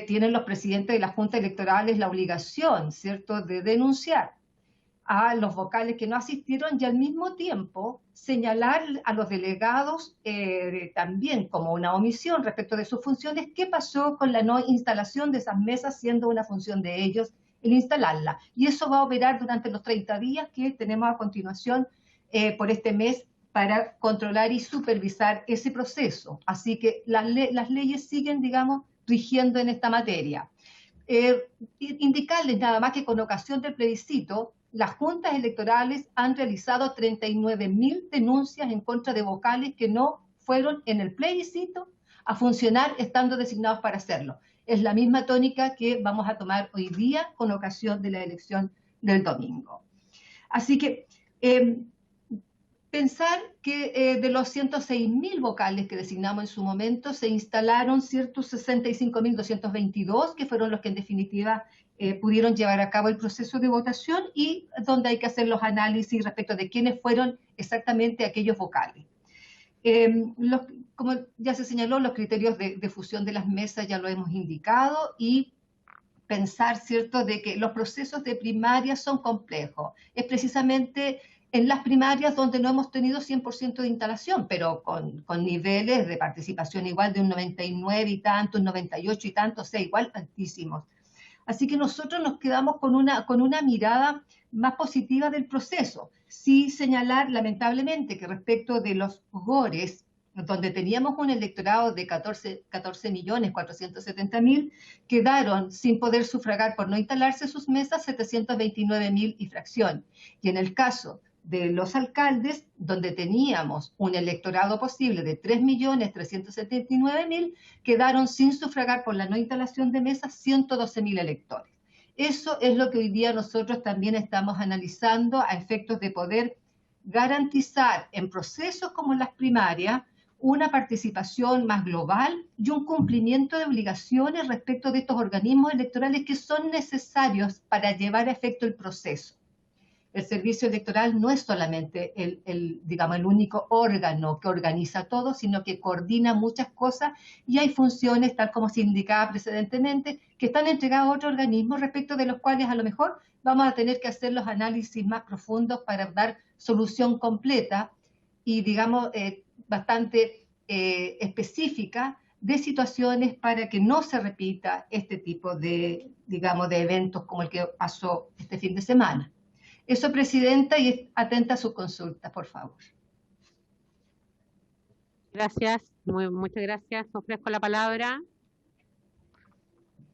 tienen los presidentes de las juntas electorales la obligación, ¿cierto?, de denunciar a los vocales que no asistieron y al mismo tiempo señalar a los delegados también como una omisión respecto de sus funciones, qué pasó con la no instalación de esas mesas, siendo una función de ellos el instalarla. Y eso va a operar durante los 30 días que tenemos a continuación por este mes para controlar y supervisar ese proceso. Así que las leyes siguen, digamos, rigiendo en esta materia. Indicarles nada más que con ocasión del plebiscito, las juntas electorales han realizado 39.000 denuncias en contra de vocales que no fueron en el plebiscito a funcionar estando designados para hacerlo. Es la misma tónica que vamos a tomar hoy día con ocasión de la elección del domingo. Así que pensar que de los 106.000 vocales que designamos en su momento, se instalaron ciertos 65.222, que fueron los que en definitiva pudieron llevar a cabo el proceso de votación y donde hay que hacer los análisis respecto de quiénes fueron exactamente aquellos vocales. Como ya se señaló, los criterios de fusión de las mesas ya lo hemos indicado y pensar, ¿cierto?, de que los procesos de primaria son complejos. Es precisamente en las primarias donde no hemos tenido 100% de instalación, pero con niveles de participación igual de un 99 y tanto, un 98 y tanto, o sea, igual altísimos. Así que nosotros nos quedamos con una mirada más positiva del proceso. Sí señalar, lamentablemente, que respecto de los GORES, donde teníamos un electorado de 14.470.000, quedaron sin poder sufragar por no instalarse sus mesas 729.000 y fracción. Y en el caso de los alcaldes, donde teníamos un electorado posible de 3.379.000, quedaron sin sufragar por la no instalación de mesas 112.000 electores. Eso es lo que hoy día nosotros también estamos analizando a efectos de poder garantizar en procesos como las primarias una participación más global y un cumplimiento de obligaciones respecto de estos organismos electorales que son necesarios para llevar a efecto el proceso. El servicio electoral no es solamente digamos, el único órgano que organiza todo, sino que coordina muchas cosas y hay funciones, tal como se indicaba precedentemente, que están entregadas a otros organismos respecto de los cuales a lo mejor vamos a tener que hacer los análisis más profundos para dar solución completa y, digamos, bastante específica de situaciones para que no se repita este tipo de, digamos, de eventos como el que pasó este fin de semana. Eso, Presidenta, y atenta a su consulta, por favor. Gracias, muchas gracias. Ofrezco la palabra.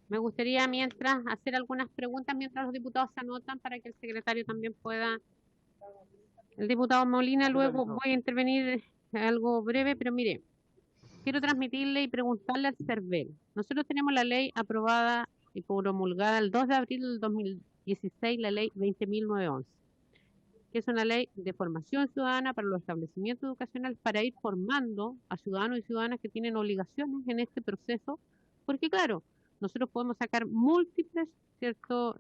Me gustaría mientras hacer algunas preguntas mientras los diputados se anotan para que el secretario también pueda. El diputado Molina, luego voy a intervenir algo breve, pero mire, quiero transmitirle y preguntarle al CERVEL. Nosotros tenemos la ley aprobada y promulgada el 2 de abril del 2016, la ley 20.911, que es una ley de formación ciudadana para los establecimientos educacionales para ir formando a ciudadanos y ciudadanas que tienen obligaciones en este proceso, porque claro, nosotros podemos sacar múltiples, ¿cierto?,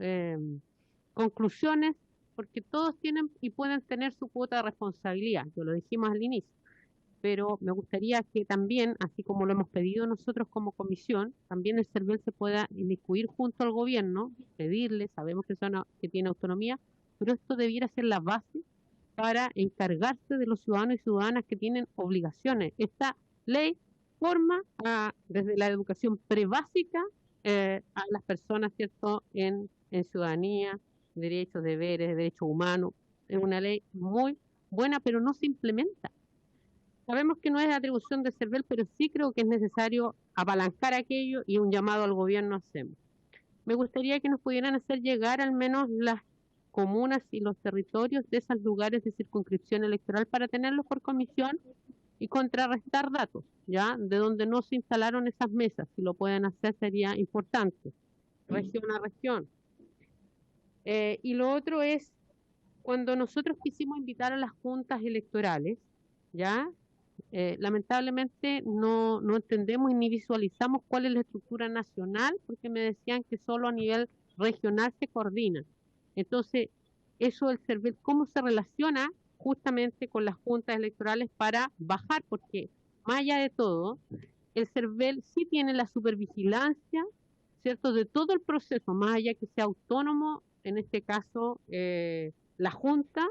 conclusiones, porque todos tienen y pueden tener su cuota de responsabilidad, lo dijimos al inicio, pero me gustaría que también, así como lo hemos pedido nosotros como comisión, también el CERVEL se pueda inmiscuir junto al gobierno, pedirle, sabemos que tiene autonomía, pero esto debiera ser la base para encargarse de los ciudadanos y ciudadanas que tienen obligaciones. Esta ley forma desde la educación prebásica a las personas, ¿cierto?, en ciudadanía, derechos, deberes, derechos humanos. Es una ley muy buena, pero no se implementa. Sabemos que no es atribución de CERVEL, pero sí creo que es necesario apalancar aquello y un llamado al gobierno hacemos. Me gustaría que nos pudieran hacer llegar al menos comunas y los territorios de esos lugares de circunscripción electoral para tenerlos por comisión y contrarrestar datos, ¿ya? De donde no se instalaron esas mesas. Si lo pueden hacer sería importante, región a región. Y lo otro es, cuando nosotros quisimos invitar a las juntas electorales, ¿ya? Lamentablemente no entendemos ni visualizamos cuál es la estructura nacional, porque me decían que solo a nivel regional se coordina. Entonces, eso del CERVEL, ¿cómo se relaciona justamente con las juntas electorales para bajar? Porque más allá de todo, el CERVEL sí tiene la supervigilancia, ¿cierto?, de todo el proceso, más allá que sea autónomo, en este caso, la Junta,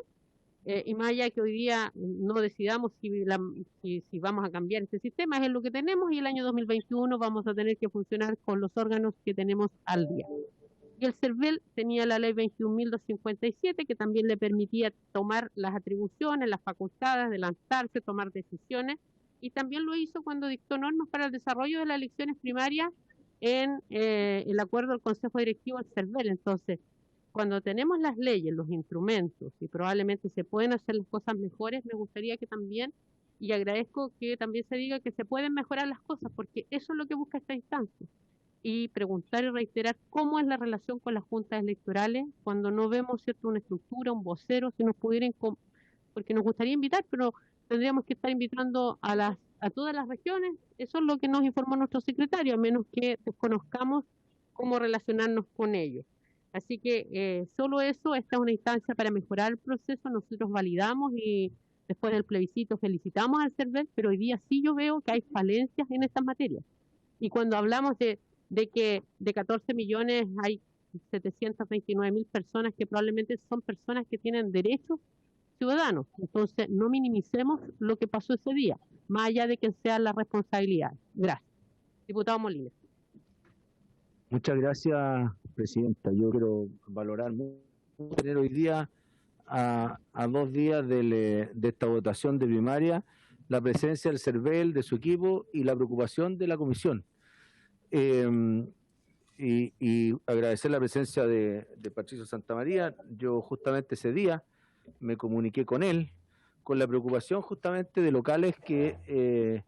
y más allá que hoy día no decidamos si vamos a cambiar este sistema, es lo que tenemos, y el año 2021 vamos a tener que funcionar con los órganos que tenemos al día. Y el CERVEL tenía la ley 21.257, que también le permitía tomar las atribuciones, las facultades, adelantarse, tomar decisiones, y también lo hizo cuando dictó normas para el desarrollo de las elecciones primarias en el acuerdo del Consejo Directivo del CERVEL. Entonces, cuando tenemos las leyes, los instrumentos, y probablemente se pueden hacer las cosas mejores, me gustaría que también, y agradezco que también se diga que se pueden mejorar las cosas, porque eso es lo que busca esta instancia. Y preguntar y reiterar cómo es la relación con las juntas electorales cuando no vemos, ¿cierto?, una estructura, un vocero, si nos pudieran, porque nos gustaría invitar, pero tendríamos que estar invitando a todas las regiones. Eso es lo que nos informó nuestro secretario, a menos que desconozcamos cómo relacionarnos con ellos. Así que solo eso, esta es una instancia para mejorar el proceso. Nosotros validamos y después del plebiscito felicitamos al CERVEL, pero hoy día sí yo veo que hay falencias en estas materias. Y cuando hablamos de que de 14 millones hay 729.000 personas que probablemente son personas que tienen derechos ciudadanos. Entonces, no minimicemos lo que pasó ese día, más allá de que sea la responsabilidad. Gracias. Diputado Molina. Muchas gracias, presidenta. Yo quiero valorar mucho tener hoy día, a 2 días de esta votación de primaria, la presencia del CERVEL, de su equipo y la preocupación de la comisión. Y agradecer la presencia de Patricio Santamaría. Yo justamente ese día me comuniqué con él, con la preocupación justamente de locales que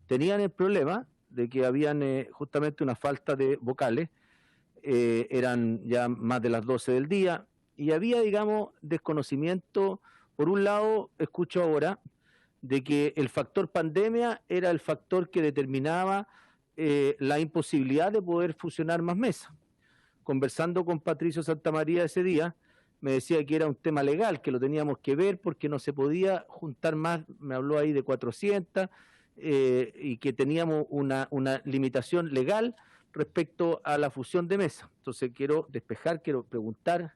tenían el problema de que habían justamente una falta de vocales, eran ya más de las 12 del día, y había, digamos, desconocimiento. Por un lado, escucho ahora de que el factor pandemia era el factor que determinaba la imposibilidad de poder fusionar más mesas. Conversando con Patricio Santamaría ese día, me decía que era un tema legal, que lo teníamos que ver porque no se podía juntar más, me habló ahí de 400, y que teníamos una limitación legal respecto a la fusión de mesas. Entonces quiero despejar, quiero preguntar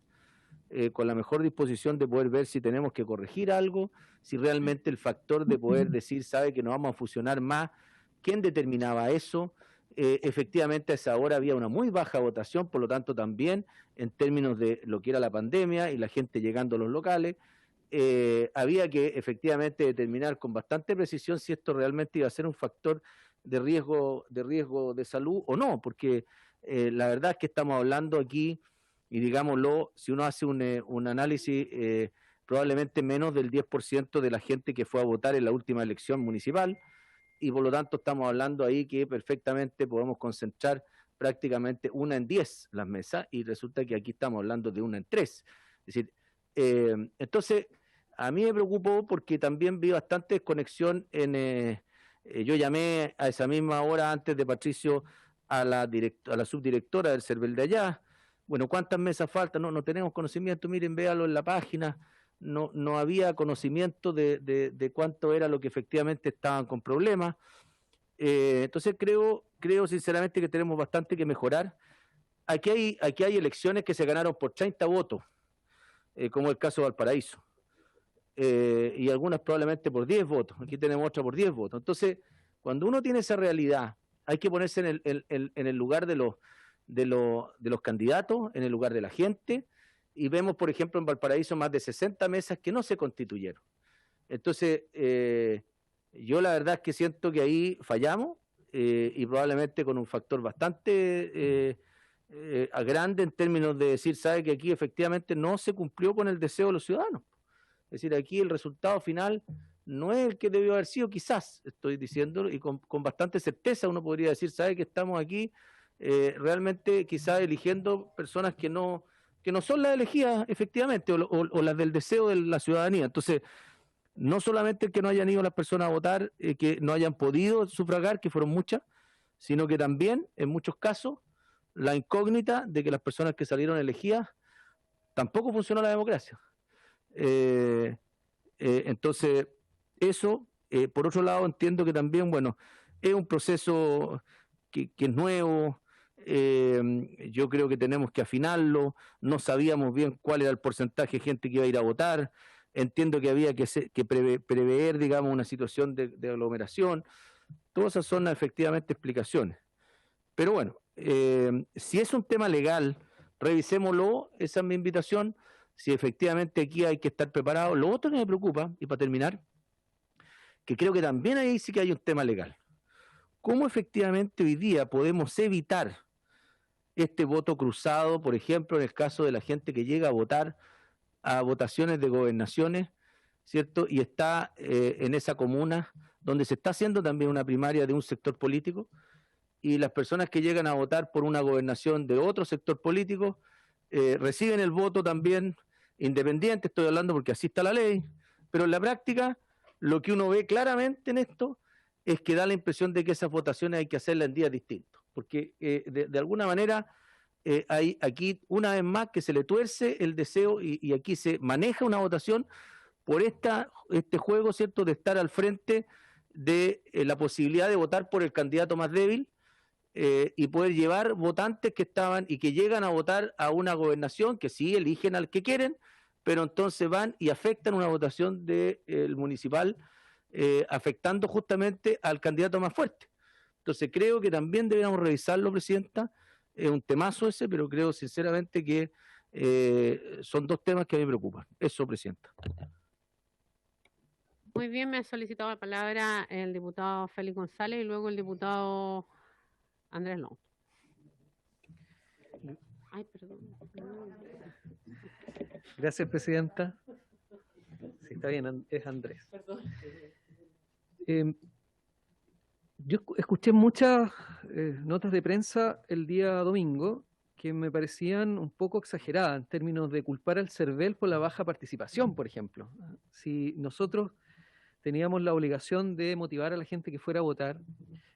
con la mejor disposición de poder ver si tenemos que corregir algo, si realmente el factor de poder decir, sabe que no vamos a fusionar más, ¿quién determinaba eso? Efectivamente a esa hora había una muy baja votación, por lo tanto también en términos de lo que era la pandemia y la gente llegando a los locales, había que efectivamente determinar con bastante precisión si esto realmente iba a ser un factor de riesgo de salud o no, porque la verdad es que estamos hablando aquí, y digámoslo, si uno hace un análisis, probablemente menos del 10% de la gente que fue a votar en la última elección municipal, y por lo tanto estamos hablando ahí que perfectamente podemos concentrar prácticamente 1 en 10 las mesas, y resulta que aquí estamos hablando de 1 en 3. Es decir, entonces, a mí me preocupó porque también vi bastante desconexión yo llamé a esa misma hora antes de Patricio a la subdirectora del CERVEL de allá. Bueno, ¿cuántas mesas faltan? No tenemos conocimiento, miren, véalo en la página. No había conocimiento de cuánto era lo que efectivamente estaban con problemas. Entonces creo sinceramente que tenemos bastante que mejorar. Aquí hay elecciones que se ganaron por 30 votos, como el caso de Valparaíso. Y algunas probablemente por 10 votos. Aquí tenemos otra por 10 votos. Entonces, cuando uno tiene esa realidad, hay que ponerse en el lugar de los candidatos, en el lugar de la gente, y vemos, por ejemplo, en Valparaíso más de 60 mesas que no se constituyeron. Entonces, yo la verdad es que siento que ahí fallamos, y probablemente con un factor bastante grande en términos de decir, sabe que aquí efectivamente no se cumplió con el deseo de los ciudadanos. Es decir, aquí el resultado final no es el que debió haber sido, quizás, estoy diciendo, y con bastante certeza uno podría decir, sabe que estamos aquí realmente quizás eligiendo personas que no son las elegidas efectivamente, o las del deseo de la ciudadanía. Entonces, no solamente que no hayan ido las personas a votar, que no hayan podido sufragar, que fueron muchas, sino que también, en muchos casos, la incógnita de que las personas que salieron elegidas tampoco funcionó la democracia. Entonces, eso, por otro lado, entiendo que también, bueno, es un proceso que es nuevo. Yo creo que tenemos que afinarlo. No sabíamos bien cuál era el porcentaje de gente que iba a ir a votar. Entiendo que había que prever, digamos, una situación de aglomeración. Todas esas son efectivamente explicaciones. Pero bueno, si es un tema legal, revisémoslo, esa es mi invitación. Si efectivamente aquí hay que estar preparados. Lo otro que me preocupa, y para terminar, que creo que también ahí sí que hay un tema legal. ¿Cómo efectivamente hoy día podemos evitar este voto cruzado, por ejemplo, en el caso de la gente que llega a votar a votaciones de gobernaciones, ¿cierto? Y está en esa comuna donde se está haciendo también una primaria de un sector político, y las personas que llegan a votar por una gobernación de otro sector político reciben el voto también independiente, estoy hablando porque así está la ley, pero en la práctica lo que uno ve claramente en esto es que da la impresión de que esas votaciones hay que hacerlas en días distintos, porque de alguna manera hay aquí una vez más que se le tuerce el deseo y aquí se maneja una votación por este juego, ¿cierto?, de estar al frente de la posibilidad de votar por el candidato más débil, y poder llevar votantes que estaban y que llegan a votar a una gobernación que sí eligen al que quieren, pero entonces van y afectan una votación del municipal, afectando justamente al candidato más fuerte. Entonces creo que también deberíamos revisarlo, Presidenta. Es un temazo ese, pero creo sinceramente que son dos temas que a mí me preocupan. Eso, Presidenta. Muy bien, me ha solicitado la palabra el diputado Félix González y luego el diputado Andrés Long. Ay, perdón. Gracias, Presidenta. Sí, está bien, es Andrés. Yo escuché muchas notas de prensa el día domingo que me parecían un poco exageradas en términos de culpar al CERVEL por la baja participación, por ejemplo. Si nosotros teníamos la obligación de motivar a la gente que fuera a votar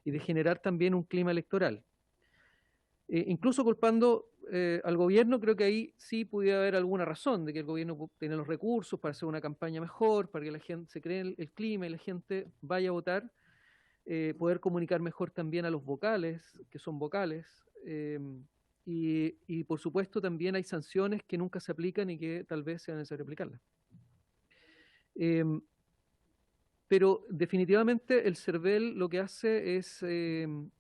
y de generar también un clima electoral. Incluso culpando al gobierno, creo que ahí sí pudiera haber alguna razón de que el gobierno tiene los recursos para hacer una campaña mejor, para que la gente se cree el clima y la gente vaya a votar, poder comunicar mejor también a los vocales, que son vocales, y por supuesto también hay sanciones que nunca se aplican y que tal vez sea necesario aplicarlas. Pero definitivamente el CERVEL lo que hace es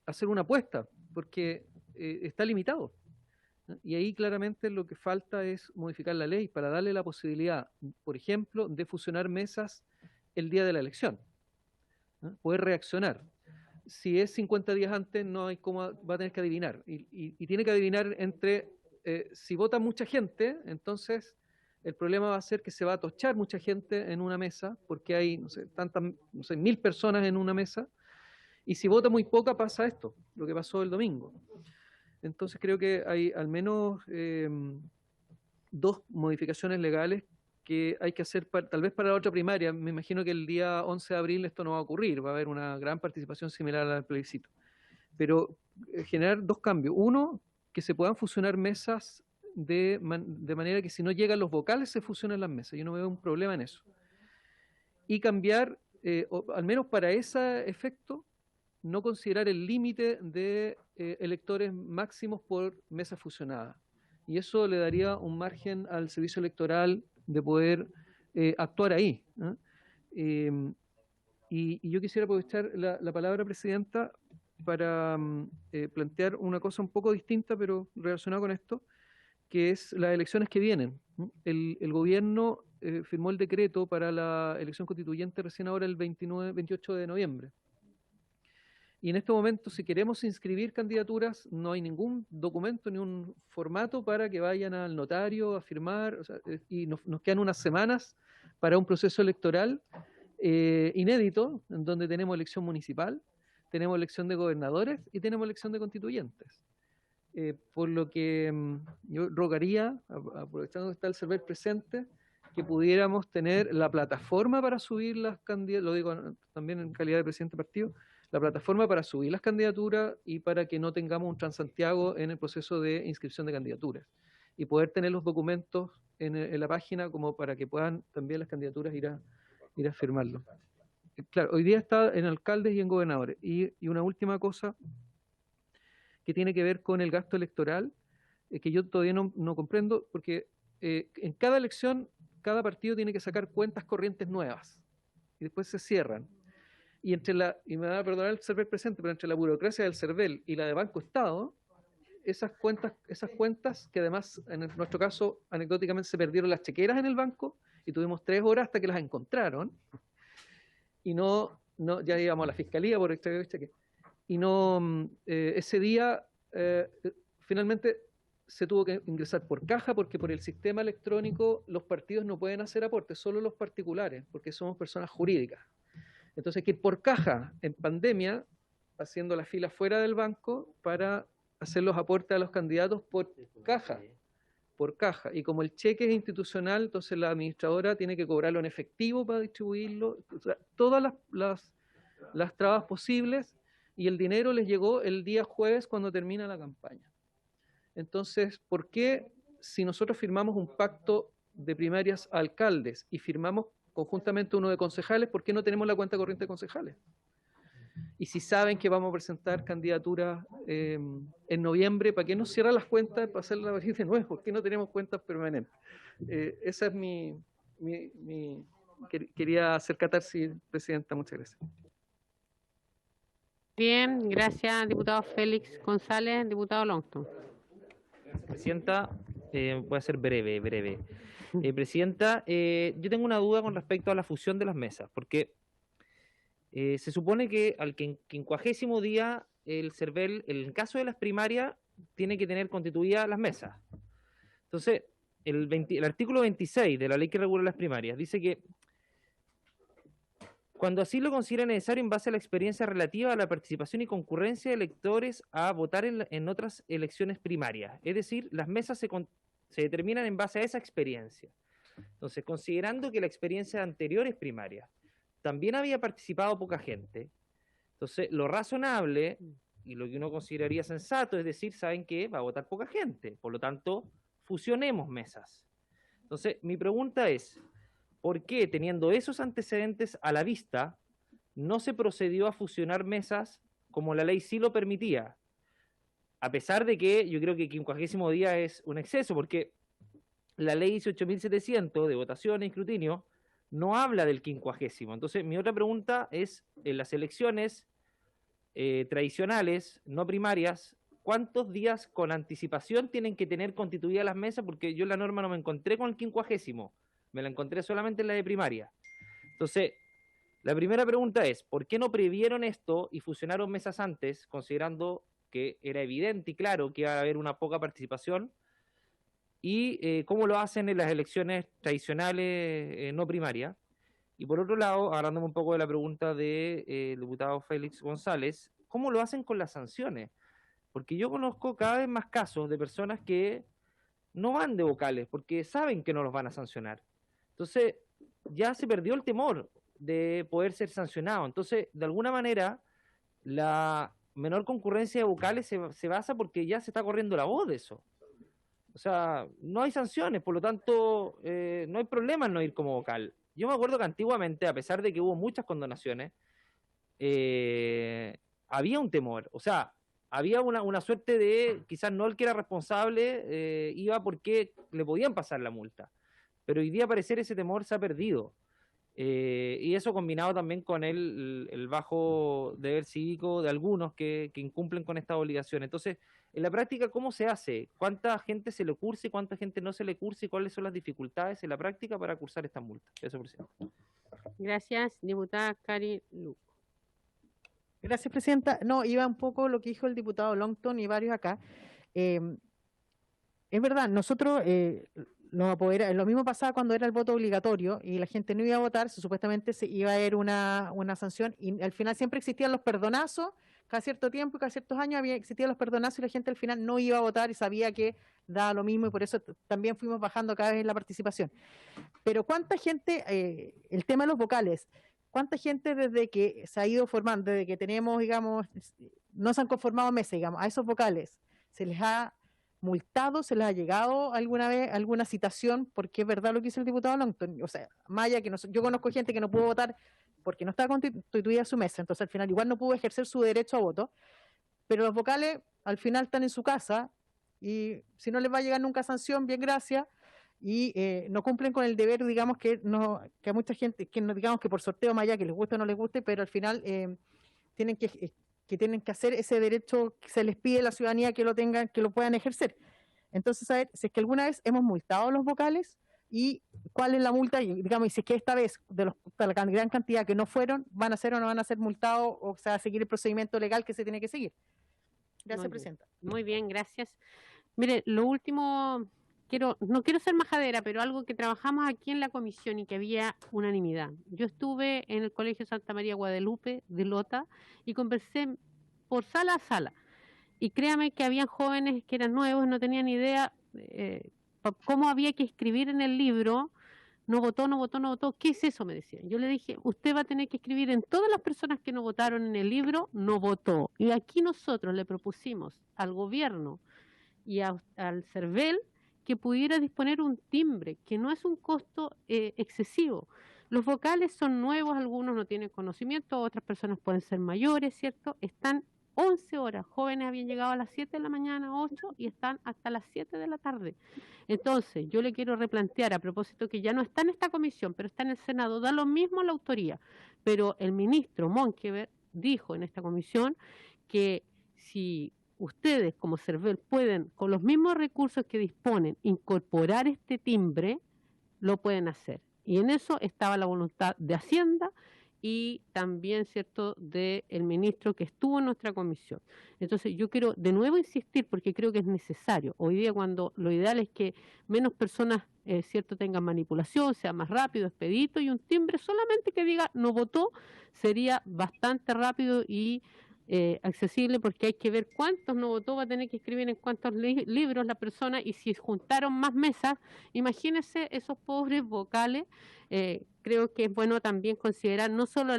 hacer una apuesta, porque está limitado. Y ahí claramente lo que falta es modificar la ley para darle la posibilidad, por ejemplo, de fusionar mesas el día de la elección. Poder reaccionar. Si es 50 días antes, no hay cómo, va a tener que adivinar. Y tiene que adivinar entre, si vota mucha gente, entonces el problema va a ser que se va a tochar mucha gente en una mesa, porque hay, no sé, 1000 personas en una mesa, y si vota muy poca pasa esto, lo que pasó el domingo. Entonces creo que hay al menos dos modificaciones legales que hay que hacer tal vez para la otra primaria. Me imagino que el día 11 de abril esto no va a ocurrir, va a haber una gran participación similar al plebiscito. Pero generar dos cambios. Uno, que se puedan fusionar mesas de manera que si no llegan los vocales se fusionen las mesas. Yo no veo un problema en eso. Y cambiar, al menos para ese efecto, no considerar el límite de electores máximos por mesa fusionada. Y eso le daría un margen al servicio electoral de poder actuar ahí. Y yo quisiera aprovechar la palabra, Presidenta, para plantear una cosa un poco distinta, pero relacionada con esto, que es las elecciones que vienen. El gobierno firmó el decreto para la elección constituyente recién ahora el 28 de noviembre. Y en este momento, si queremos inscribir candidaturas, no hay ningún documento ni un formato para que vayan al notario a firmar, o sea, y nos quedan unas semanas para un proceso electoral inédito, en donde tenemos elección municipal, tenemos elección de gobernadores y tenemos elección de constituyentes. Por lo que yo rogaría, aprovechando que está el server presente, que pudiéramos tener la plataforma para subir las candidaturas, lo digo también en calidad de presidente de partido, la plataforma para subir las candidaturas y para que no tengamos un Transantiago en el proceso de inscripción de candidaturas. Y poder tener los documentos en la página como para que puedan también las candidaturas ir a firmarlo. Claro, hoy día está en alcaldes y en gobernadores. Y una última cosa que tiene que ver con el gasto electoral, que yo todavía no comprendo, porque en cada elección, cada partido tiene que sacar cuentas corrientes nuevas y después se cierran. Y y me va a perdonar el CERVEL presente, pero entre la burocracia del CERVEL y la de Banco Estado, esas cuentas que además en nuestro caso anecdóticamente se perdieron las chequeras en el banco y tuvimos 3 horas hasta que las encontraron y ya íbamos a la fiscalía por extravío de cheque. Y ese día finalmente se tuvo que ingresar por caja porque por el sistema electrónico los partidos no pueden hacer aportes, solo los particulares, porque somos personas jurídicas. Entonces hay que ir por caja en pandemia, haciendo la fila fuera del banco para hacer los aportes a los candidatos por caja. Y como el cheque es institucional, entonces la administradora tiene que cobrarlo en efectivo para distribuirlo. O sea, todas las trabas posibles, y el dinero les llegó el día jueves cuando termina la campaña. Entonces, ¿por qué si nosotros firmamos un pacto de primarias a alcaldes y firmamos conjuntamente uno de concejales, ¿por qué no tenemos la cuenta corriente de concejales? Y si saben que vamos a presentar candidaturas en noviembre, ¿para qué nos cierran las cuentas para hacerla abrir de nuevo? ¿Por qué no tenemos cuentas permanentes? Esa es quería hacer catarsis, Presidenta. Muchas gracias. Bien, gracias, diputado Félix González. Diputado Longton. Gracias, Presidenta. Voy a ser breve. Presidenta, yo tengo una duda con respecto a la fusión de las mesas, porque se supone que al 50º día el CERVEL, en el caso de las primarias, tiene que tener constituidas las mesas. Entonces, el artículo 26 de la ley que regula las primarias dice que cuando así lo considera necesario en base a la experiencia relativa a la participación y concurrencia de electores a votar en otras elecciones primarias. Es decir, las mesas se determinan en base a esa experiencia. Entonces, considerando que la experiencia anterior es primaria, también había participado poca gente, entonces lo razonable y lo que uno consideraría sensato es decir, ¿saben qué? Va a votar poca gente, por lo tanto, fusionemos mesas. Entonces, mi pregunta es, ¿por qué, teniendo esos antecedentes a la vista, no se procedió a fusionar mesas como la ley sí lo permitía? A pesar de que yo creo que 50º día es un exceso, porque la ley 18.700 de votación e escrutinio no habla del 50º. Entonces, mi otra pregunta es, en las elecciones tradicionales, no primarias, ¿cuántos días con anticipación tienen que tener constituidas las mesas? Porque yo en la norma no me encontré con el 50º, me la encontré solamente en la de primaria. Entonces, la primera pregunta es, ¿por qué no previeron esto y fusionaron mesas antes, considerando que era evidente y claro que iba a haber una poca participación? Y cómo lo hacen en las elecciones tradicionales no primarias. Y por otro lado, hablándome un poco de la pregunta del diputado Félix González, ¿cómo lo hacen con las sanciones? Porque yo conozco cada vez más casos de personas que no van de vocales porque saben que no los van a sancionar. Entonces, ya se perdió el temor de poder ser sancionado. Entonces, de alguna manera, la menor concurrencia de vocales se basa porque ya se está corriendo la voz de eso. O sea, no hay sanciones, por lo tanto, no hay problema en no ir como vocal. Yo me acuerdo que antiguamente, a pesar de que hubo muchas condonaciones, había un temor. O sea, había una suerte de, quizás no el que era responsable, iba porque le podían pasar la multa. Pero hoy día, al parecer, ese temor se ha perdido. Y eso combinado también con el bajo deber cívico de algunos que incumplen con estas obligaciones. Entonces, en la práctica, ¿cómo se hace? ¿Cuánta gente se le cursa y cuánta gente no se le cursa? ¿Y cuáles son las dificultades en la práctica para cursar estas multas? Eso, presidente. Gracias, diputada Cari Luco. Gracias, Presidenta. No, iba un poco lo que dijo el diputado Longton y varios acá. Es verdad, nosotros, lo mismo pasaba cuando era el voto obligatorio y la gente no iba a votar, supuestamente se iba a haber una sanción y al final siempre existían los perdonazos, cada cierto tiempo y cada ciertos años existían los perdonazos y la gente al final no iba a votar y sabía que daba lo mismo y por eso también fuimos bajando cada vez la participación. Pero ¿cuánta gente, el tema de los vocales, cuánta gente desde que se ha ido formando, desde que tenemos, digamos, no se han conformado meses, digamos, a esos vocales, se les ha multado, se les ha llegado alguna vez alguna citación, porque es verdad lo que dice el diputado Longton? O sea, Maya, que no, yo conozco gente que no pudo votar porque no estaba constituida su mesa, entonces al final igual no pudo ejercer su derecho a voto, pero los vocales al final están en su casa y si no les va a llegar nunca sanción, bien gracias, y no cumplen con el deber, digamos, que a mucha gente, que no, digamos que por sorteo más allá, que les guste o no les guste, pero al final tienen que hacer ese derecho que se les pide a la ciudadanía que lo tengan, que lo puedan ejercer. Entonces, a ver, si es que alguna vez hemos multado a los vocales y cuál es la multa, y digamos, y si es que esta vez de la gran cantidad que no fueron, van a ser o no van a ser multados, o sea, a seguir el procedimiento legal que se tiene que seguir. Gracias, Presidenta. Muy bien, gracias. Mire, lo último, no quiero ser majadera, pero algo que trabajamos aquí en la comisión y que había unanimidad. Yo estuve en el Colegio Santa María Guadalupe de Lota y conversé por sala a sala. Y créame que habían jóvenes que eran nuevos, no tenían idea cómo había que escribir en el libro. No votó, no votó, no votó. ¿Qué es eso? Me decían. Yo le dije, usted va a tener que escribir en todas las personas que no votaron en el libro, no votó. Y aquí nosotros le propusimos al gobierno y al CERVEL que pudiera disponer un timbre, que no es un costo excesivo. Los vocales son nuevos, algunos no tienen conocimiento, otras personas pueden ser mayores, ¿cierto? Están 11 horas, jóvenes habían llegado a las 7 de la mañana, 8, y están hasta las 7 de la tarde. Entonces, yo le quiero replantear, a propósito que ya no está en esta comisión, pero está en el Senado, da lo mismo la autoría, pero el ministro Monkever dijo en esta comisión que si ustedes como CERVEL pueden, con los mismos recursos que disponen, incorporar este timbre, lo pueden hacer. Y en eso estaba la voluntad de Hacienda y también, ¿cierto?, del ministro que estuvo en nuestra comisión. Entonces, yo quiero de nuevo insistir, porque creo que es necesario. Hoy día, cuando lo ideal es que menos personas, ¿cierto?, tengan manipulación, sea más rápido, expedito, y un timbre solamente que diga no votó, sería bastante rápido y accesible, porque hay que ver cuántos no votó, va a tener que escribir en cuántos libros la persona, y si juntaron más mesas, imagínense esos pobres vocales. Creo que es bueno también considerar no solo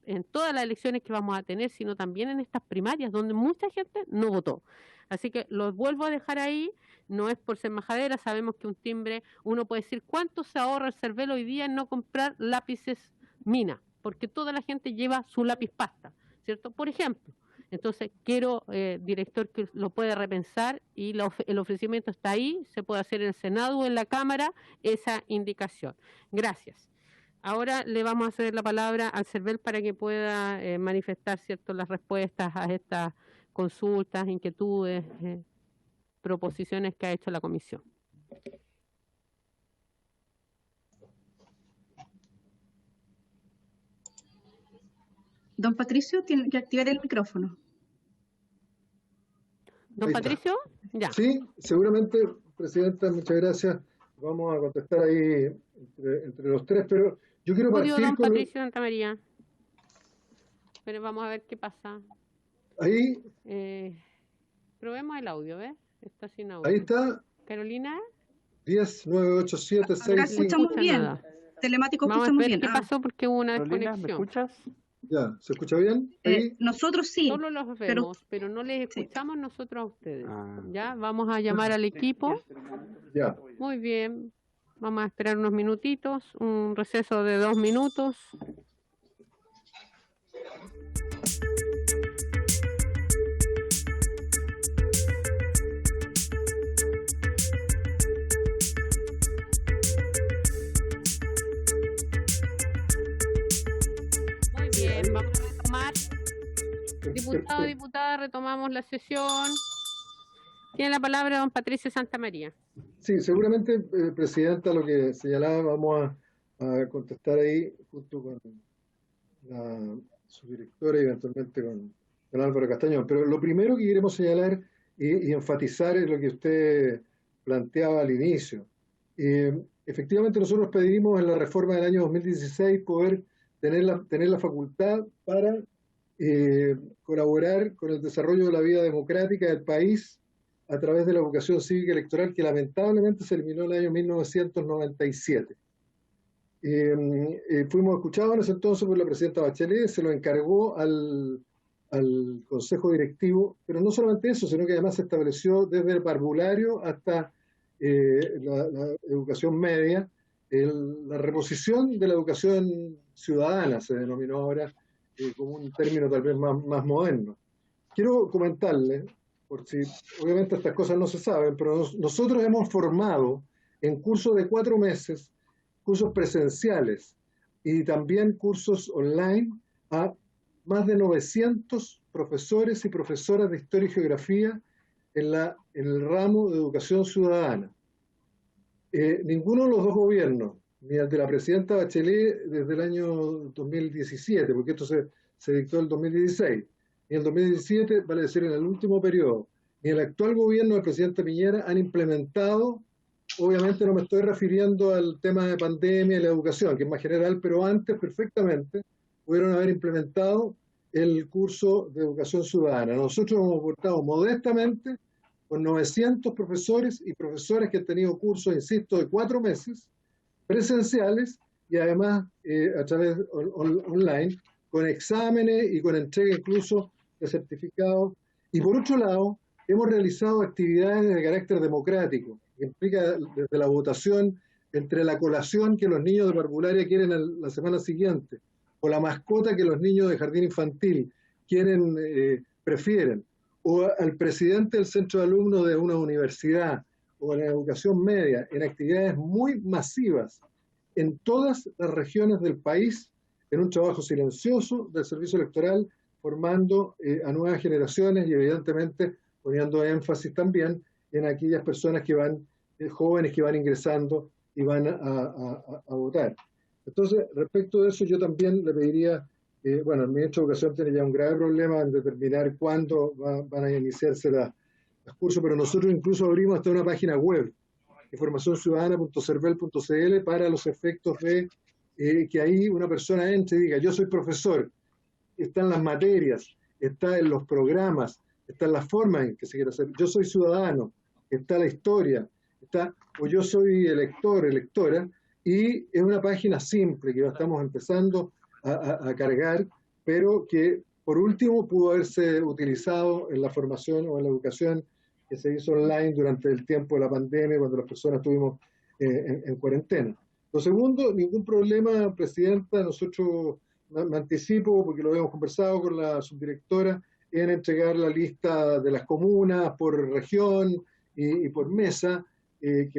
en todas las elecciones que vamos a tener, sino también en estas primarias, donde mucha gente no votó. Así que los vuelvo a dejar ahí, no es por ser majadera, sabemos que un timbre, uno puede decir cuánto se ahorra el CERVEL hoy día en no comprar lápices mina, porque toda la gente lleva su lápiz pasta, ¿cierto? Por ejemplo. Entonces, quiero, director, que lo pueda repensar, y el ofrecimiento está ahí, se puede hacer en el Senado o en la Cámara esa indicación. Gracias. Ahora le vamos a ceder la palabra al CERVEL para que pueda manifestar, ¿cierto?, las respuestas a estas consultas, inquietudes, proposiciones que ha hecho la comisión. Don Patricio tiene que activar el micrófono. Don Patricio, ya. Sí, seguramente, Presidenta, muchas gracias. Vamos a contestar ahí entre los tres, pero yo quiero partir don con... Patricio Santa María. Pero vamos a ver qué pasa. Ahí. Probemos el audio, ¿ves? Está sin audio. Ahí está. Carolina. 10-987-65. Ahora escuchamos bien. Nada. Telemático vamos escuchamos a ver bien. qué pasó, porque hubo una Carolina, desconexión. ¿me escuchas? Ya, ¿se escucha bien? Nosotros sí. Solo los vemos, pero no les escuchamos nosotros a ustedes. Ya, vamos a llamar al equipo. Ya. Muy bien. Vamos a esperar unos minutitos, un receso de 2 minutos. Muy bien, vamos a retomar. Diputado, diputada, retomamos la sesión. Tiene la palabra don Patricio Santa María. Sí, seguramente, Presidenta, lo que señalaba, vamos a contestar ahí junto con la subdirectora y eventualmente con don Álvaro Castañón. Pero lo primero que queremos señalar y enfatizar es lo que usted planteaba al inicio. Efectivamente, nosotros pedimos en la reforma del año 2016 poder tener la facultad para colaborar con el desarrollo de la vida democrática del país a través de la educación cívica electoral, que lamentablemente se eliminó en el año 1997. Fuimos escuchados en ese entonces por la presidenta Bachelet, se lo encargó al Consejo Directivo, pero no solamente eso, sino que además se estableció desde el parvulario hasta la educación media, la reposición de la educación ciudadana, se denominó ahora como un término tal vez más moderno. Quiero comentarle, por si obviamente estas cosas no se saben, pero nosotros hemos formado en cursos de 4 meses, cursos presenciales y también cursos online a más de 900 profesores y profesoras de Historia y Geografía en el ramo de Educación Ciudadana. Ninguno de los dos gobiernos, ni el de la presidenta Bachelet desde el año 2017, porque esto se dictó en el 2016, ni el 2017, vale decir en el último periodo, ni el actual gobierno del presidente Piñera han implementado, obviamente no me estoy refiriendo al tema de pandemia y la educación, que es más general, pero antes perfectamente pudieron haber implementado el curso de educación ciudadana. Nosotros hemos aportado modestamente con 900 profesores y profesoras que han tenido cursos, insisto, de 4 meses, presenciales y además a través online, con exámenes y con entrega incluso de certificados. Y por otro lado, hemos realizado actividades de carácter democrático, que implica desde la votación entre la colación que los niños de parvularia quieren la semana siguiente, o la mascota que los niños de jardín infantil prefieren, o al presidente del centro de alumnos de una universidad, o en la educación media, en actividades muy masivas en todas las regiones del país, en un trabajo silencioso del servicio electoral, formando a nuevas generaciones y evidentemente poniendo énfasis también en aquellas personas que van, jóvenes que van ingresando y van a votar. Entonces, respecto de eso, yo también le pediría, bueno, el ministro de Educación tiene ya un grave problema en determinar cuándo van a iniciarse los cursos, pero nosotros incluso abrimos hasta una página web, informacionciudadana.cervel.cl, para los efectos de que ahí una persona entre y diga, yo soy profesor, están las materias, está en los programas, está en la forma en que se quiere hacer, yo soy ciudadano, está la historia, o yo soy elector, electora, y es una página simple que ya estamos empezando a cargar, pero que por último pudo haberse utilizado en la formación o en la educación que se hizo online durante el tiempo de la pandemia, cuando las personas estuvimos en cuarentena. Lo segundo, ningún problema, Presidenta, nosotros me anticipo, porque lo habíamos conversado con la subdirectora, en entregar la lista de las comunas por región y por mesa, que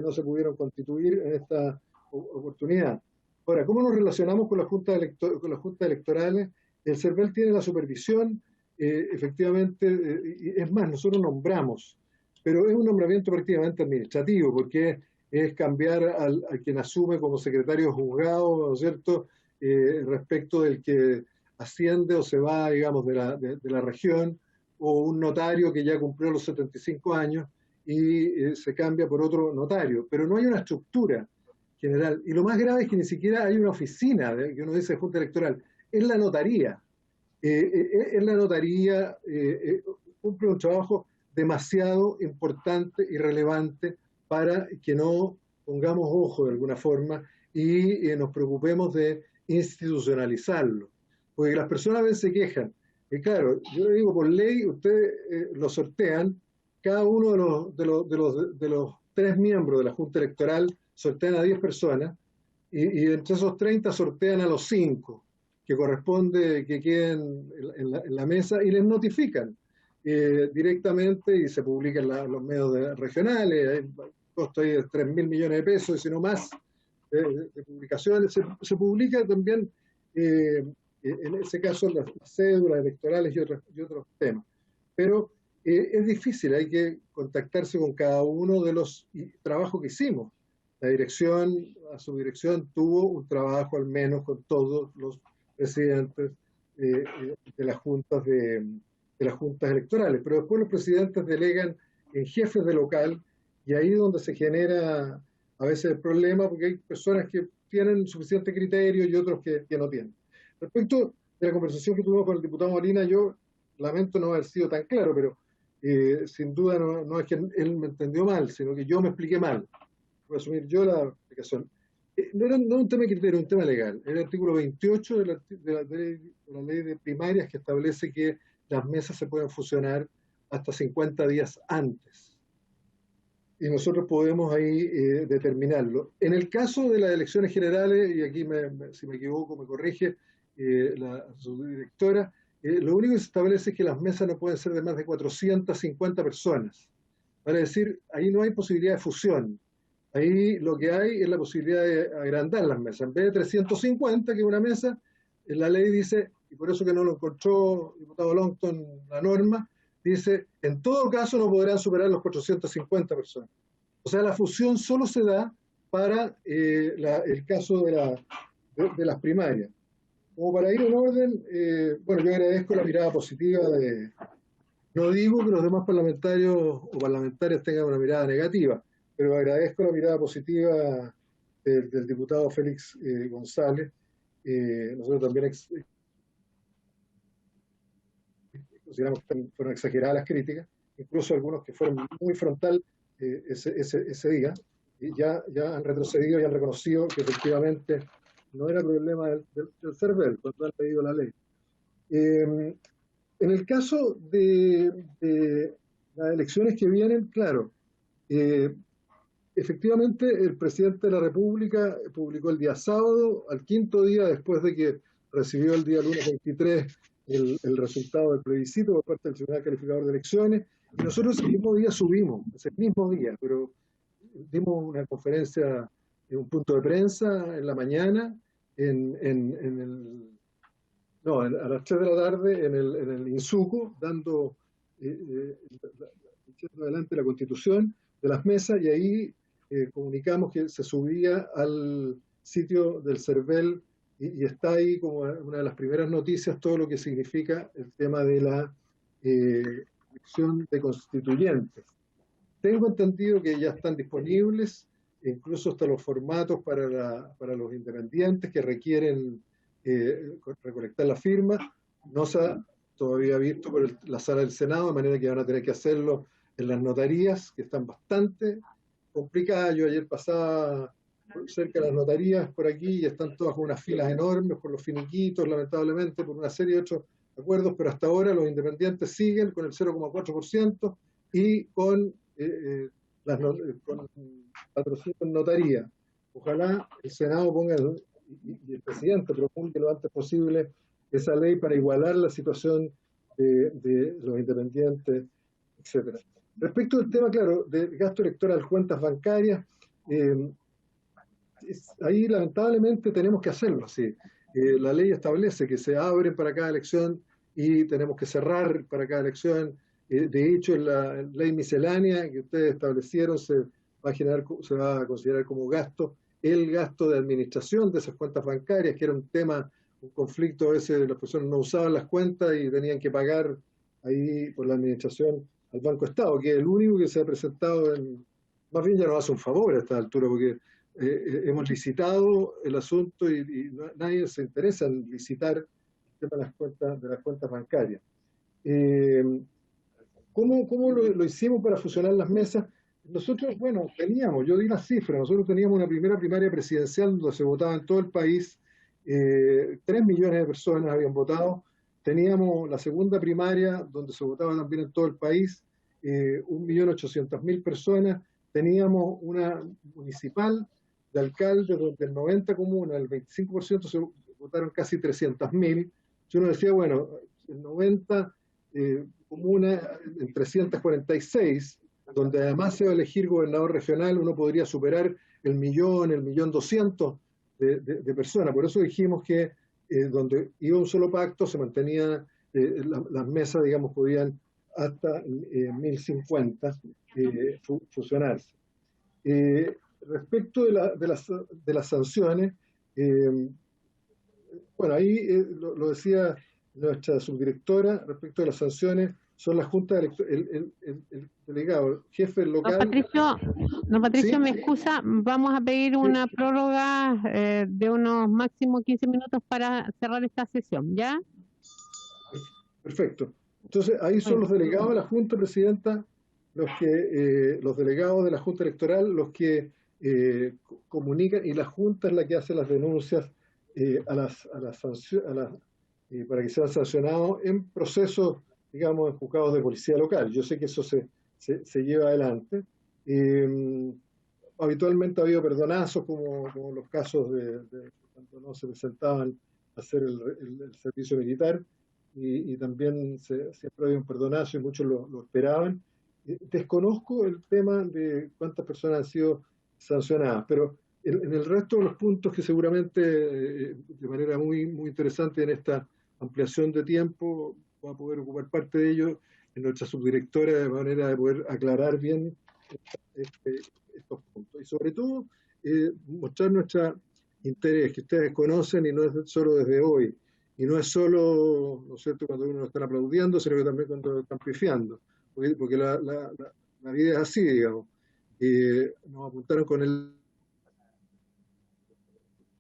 no se pudieron constituir en esta oportunidad. Ahora, ¿cómo nos relacionamos con las juntas electorales? El CERVEL tiene la supervisión, efectivamente, es más, nosotros nombramos, pero es un nombramiento prácticamente administrativo, porque es cambiar a quien asume como secretario de juzgado, ¿no es cierto?, respecto del que asciende o se va, digamos, de la región, o un notario que ya cumplió los 75 años, y se cambia por otro notario, pero no hay una estructura general. Y lo más grave es que ni siquiera hay una oficina, que uno dice Junta Electoral, es la notaría. Es la notaría, cumple un trabajo demasiado importante y relevante para que no pongamos ojo de alguna forma y nos preocupemos de institucionalizarlo. Porque las personas a veces se quejan. Y claro, yo le digo, por ley, ustedes lo sortean. Cada uno de los 3 miembros de la Junta Electoral sortean a 10 personas y entre esos 30 sortean a los 5 que corresponde que queden en la mesa y les notifican directamente y se publica en los medios regionales. El costo ahí de 3.000 millones de pesos y si no más de publicaciones. Se publica también en ese caso las cédulas electorales y otros temas. Pero es difícil, hay que contactarse con cada uno de los trabajos que hicimos. La subdirección tuvo un trabajo al menos con todos los presidentes de las juntas electorales. Pero después los presidentes delegan en jefes de local, y ahí es donde se genera a veces el problema, porque hay personas que tienen suficiente criterio y otros que no tienen. Respecto de la conversación que tuvimos con el diputado Molina, yo lamento no haber sido tan claro, pero sin duda no es que él me entendió mal, sino que yo me expliqué mal. Voy a asumir yo la explicación. No era un tema de criterio, un tema legal. Era el artículo 28 de la ley de primarias, que establece que las mesas se pueden fusionar hasta 50 días antes. Y nosotros podemos ahí determinarlo. En el caso de las elecciones generales, y aquí si me equivoco me corrige la subdirectora, lo único que se establece es que las mesas no pueden ser de más de 450 personas. Vale decir, ahí no hay posibilidad de fusión. Ahí lo que hay es la posibilidad de agrandar las mesas. En vez de 350, que es una mesa, la ley dice, y por eso que no lo encontró el diputado Longton la norma, dice, en todo caso no podrán superar los 450 personas. O sea, la fusión solo se da para el caso de las primarias. Como para ir en orden, bueno, yo agradezco la mirada positiva no digo que los demás parlamentarios o parlamentarias tengan una mirada negativa, pero agradezco la mirada positiva del diputado Félix González. Nosotros también consideramos que fueron exageradas las críticas, incluso algunos que fueron muy frontal ese día, y ya han retrocedido y han reconocido que efectivamente no era problema del CERVEL cuando han leído la ley. En el caso de las elecciones que vienen, claro, efectivamente el presidente de la República publicó el día sábado, al quinto día después de que recibió el día lunes 23 el resultado del plebiscito por parte del Tribunal Calificador de Elecciones, y nosotros ese mismo día subimos, ese mismo día, pero dimos una conferencia, un punto de prensa en la mañana, a las 3 de la tarde en el Insuco, dando adelante la constitución de las mesas, y ahí comunicamos que se subía al sitio del CERVEL, y está ahí como una de las primeras noticias todo lo que significa el tema de la elección de constituyentes. Tengo entendido que ya están disponibles, incluso hasta los formatos para los independientes que requieren recolectar la firma. No se ha todavía visto por la sala del Senado, de manera que van a tener que hacerlo en las notarías, que están bastante complicadas. Yo ayer pasaba cerca de las notarías por aquí y están todas con unas filas enormes por los finiquitos, lamentablemente, por una serie de otros acuerdos, pero hasta ahora los independientes siguen con el 0,4% y con patrocinio en notaría. Ojalá el Senado ponga y el presidente proponga lo antes posible esa ley para igualar la situación de los independientes, etcétera. Respecto del tema, claro, del gasto electoral, cuentas bancarias, ahí lamentablemente tenemos que hacerlo así. La ley establece que se abren para cada elección y tenemos que cerrar para cada elección. De hecho, en la ley miscelánea que ustedes establecieron se va a considerar como gasto el gasto de administración de esas cuentas bancarias, que era un tema, un conflicto a veces, las personas no usaban las cuentas y tenían que pagar ahí por la administración al Banco Estado, que es el único que se ha presentado más bien ya nos hace un favor a esta altura, porque hemos licitado el asunto y nadie se interesa en licitar el tema de las cuentas bancarias. ¿Cómo lo hicimos para fusionar las mesas? Nosotros, bueno, yo di las cifras, nosotros teníamos una primera primaria presidencial donde se votaba en todo el país, 3 millones de personas habían votado. Teníamos la segunda primaria donde se votaba también en todo el país, 1.800.000 personas. Teníamos una municipal de alcaldes donde el 90 comunas, el 25% se votaron casi 300.000. Yo nos decía, bueno, el 90 comunas en 346, donde además se va a elegir gobernador regional, uno podría superar el 1.200.000 de personas. Por eso dijimos que donde iba un solo pacto se mantenía, las mesas, digamos, podían hasta 1.050 fusionarse. Respecto de las sanciones, bueno, ahí lo decía nuestra subdirectora respecto a las sanciones son la Junta el delegado, jefe local. Don Patricio, ¿Sí? me excusa, vamos a pedir una prórroga de unos máximo 15 minutos para cerrar esta sesión, ¿ya? Perfecto. Entonces, ahí son los delegados de la Junta, Presidenta, los delegados de la Junta Electoral, los que comunican, y la Junta es la que hace las denuncias para que sean sancionados en procesos, digamos, en juzgados de policía local. Yo sé que eso se lleva adelante. Habitualmente ha habido perdonazos, como los casos de cuando no se presentaban a hacer el servicio militar, y también siempre había un perdonazo y muchos lo esperaban. Desconozco el tema de cuántas personas han sido sancionadas, pero en el resto de los puntos que seguramente de manera muy, muy interesante en esta ampliación de tiempo va a poder ocupar parte de ello en nuestra subdirectora, de manera de poder aclarar bien estos puntos. Y sobre todo mostrar nuestro interés, que ustedes conocen, y no es solo desde hoy, y no es solo, ¿no es cierto?, cuando uno lo están aplaudiendo, sino que también cuando lo están pifiando, porque la vida es así, digamos. Nos apuntaron con el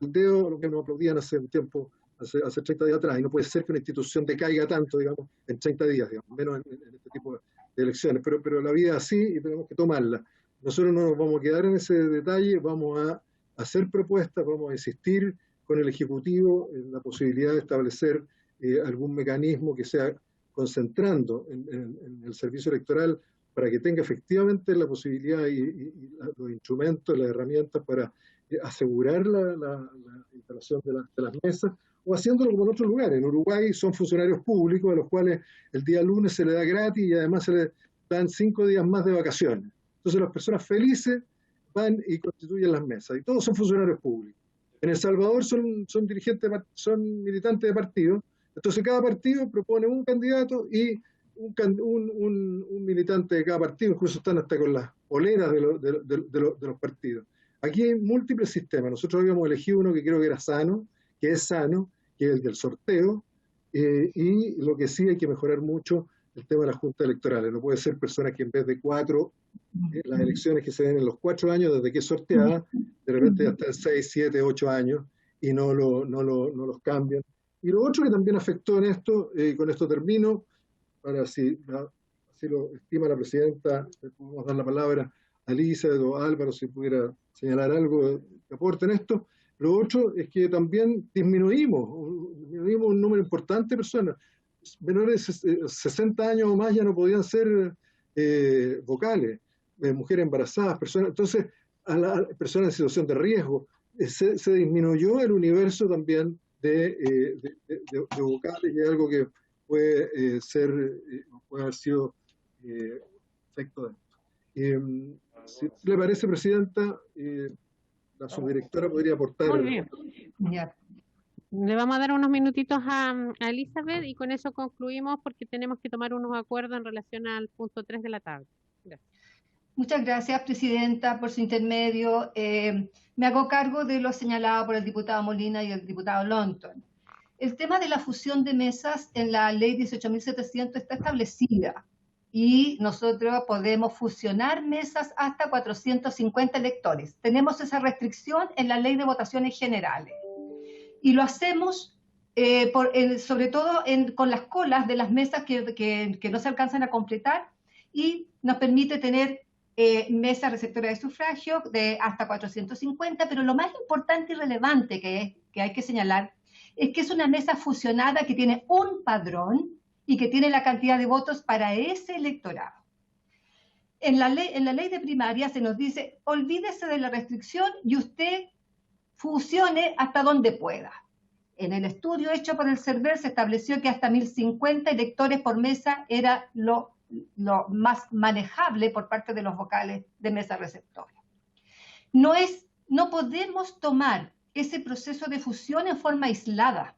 dedo lo que nos aplaudían hace un tiempo, hace 30 días atrás, y no puede ser que una institución decaiga tanto, digamos, en 30 días, digamos, menos en este tipo de elecciones, pero la vida es así y tenemos que tomarla. Nosotros no nos vamos a quedar en ese detalle, vamos a hacer propuestas, vamos a insistir con el Ejecutivo en la posibilidad de establecer algún mecanismo que sea concentrando en el servicio electoral para que tenga efectivamente la posibilidad y los instrumentos, las herramientas para asegurar la instalación de las mesas, o haciéndolo como en otros lugares. En Uruguay son funcionarios públicos a los cuales el día lunes se les da gratis y además se les dan 5 días más de vacaciones. Entonces las personas felices van y constituyen las mesas, y todos son funcionarios públicos. En El Salvador son dirigentes, son militantes de partidos, entonces cada partido propone un candidato y un militante de cada partido, incluso están hasta con las poleras de los partidos. Aquí hay múltiples sistemas. Nosotros habíamos elegido uno que creo que era sano, que es el del sorteo, y lo que sí hay que mejorar mucho el tema de las juntas electorales. No puede ser personas que en vez de 4, las elecciones que se den en los 4 años desde que es sorteada, de repente ya están 6, 7, 8 años y no los cambian. Y lo otro que también afectó en esto, y con esto termino, para si lo estima la presidenta, le podemos dar la palabra a Elizabeth o a Álvaro si pudiera señalar algo que aporte en esto. Lo otro es que también disminuimos un número importante de personas. Menores de 60 años o más ya no podían ser vocales, mujeres embarazadas, personas. Entonces, a las personas en situación de riesgo, se disminuyó el universo también de vocales, y es algo que puede haber sido efecto de esto. Si le parece, Presidenta, la subdirectora podría aportar. Muy bien. Ya. Le vamos a dar unos minutitos a Elizabeth y con eso concluimos, porque tenemos que tomar unos acuerdos en relación al punto 3 de la tabla. Gracias. Muchas gracias, Presidenta, por su intermedio. Me hago cargo de lo señalado por el diputado Molina y el diputado Longton. El tema de la fusión de mesas en la ley 18.700 está establecida y nosotros podemos fusionar mesas hasta 450 electores. Tenemos esa restricción en la ley de votaciones generales. Y lo hacemos sobre todo con las colas de las mesas que no se alcanzan a completar, y nos permite tener mesas receptoras de sufragio de hasta 450, pero lo más importante y relevante que hay que señalar es que es una mesa fusionada que tiene un padrón y que tiene la cantidad de votos para ese electorado. En la ley de primaria se nos dice, olvídese de la restricción y usted fusione hasta donde pueda. En el estudio hecho por el CERVEL se estableció que hasta 1050 electores por mesa era lo más manejable por parte de los vocales de mesa receptora. No podemos tomar ese proceso de fusión en forma aislada.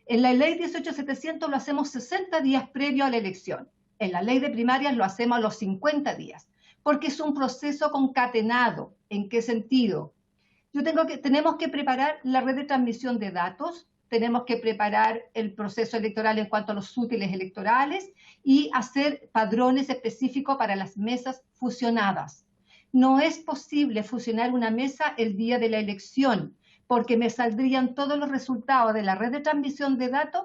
En la ley 18.700 lo hacemos 60 días previo a la elección. En la ley de primarias lo hacemos a los 50 días, porque es un proceso concatenado. ¿En qué sentido? Tenemos que preparar la red de transmisión de datos, tenemos que preparar el proceso electoral en cuanto a los útiles electorales y hacer padrones específicos para las mesas fusionadas. No es posible fusionar una mesa el día de la elección, porque me saldrían todos los resultados de la red de transmisión de datos,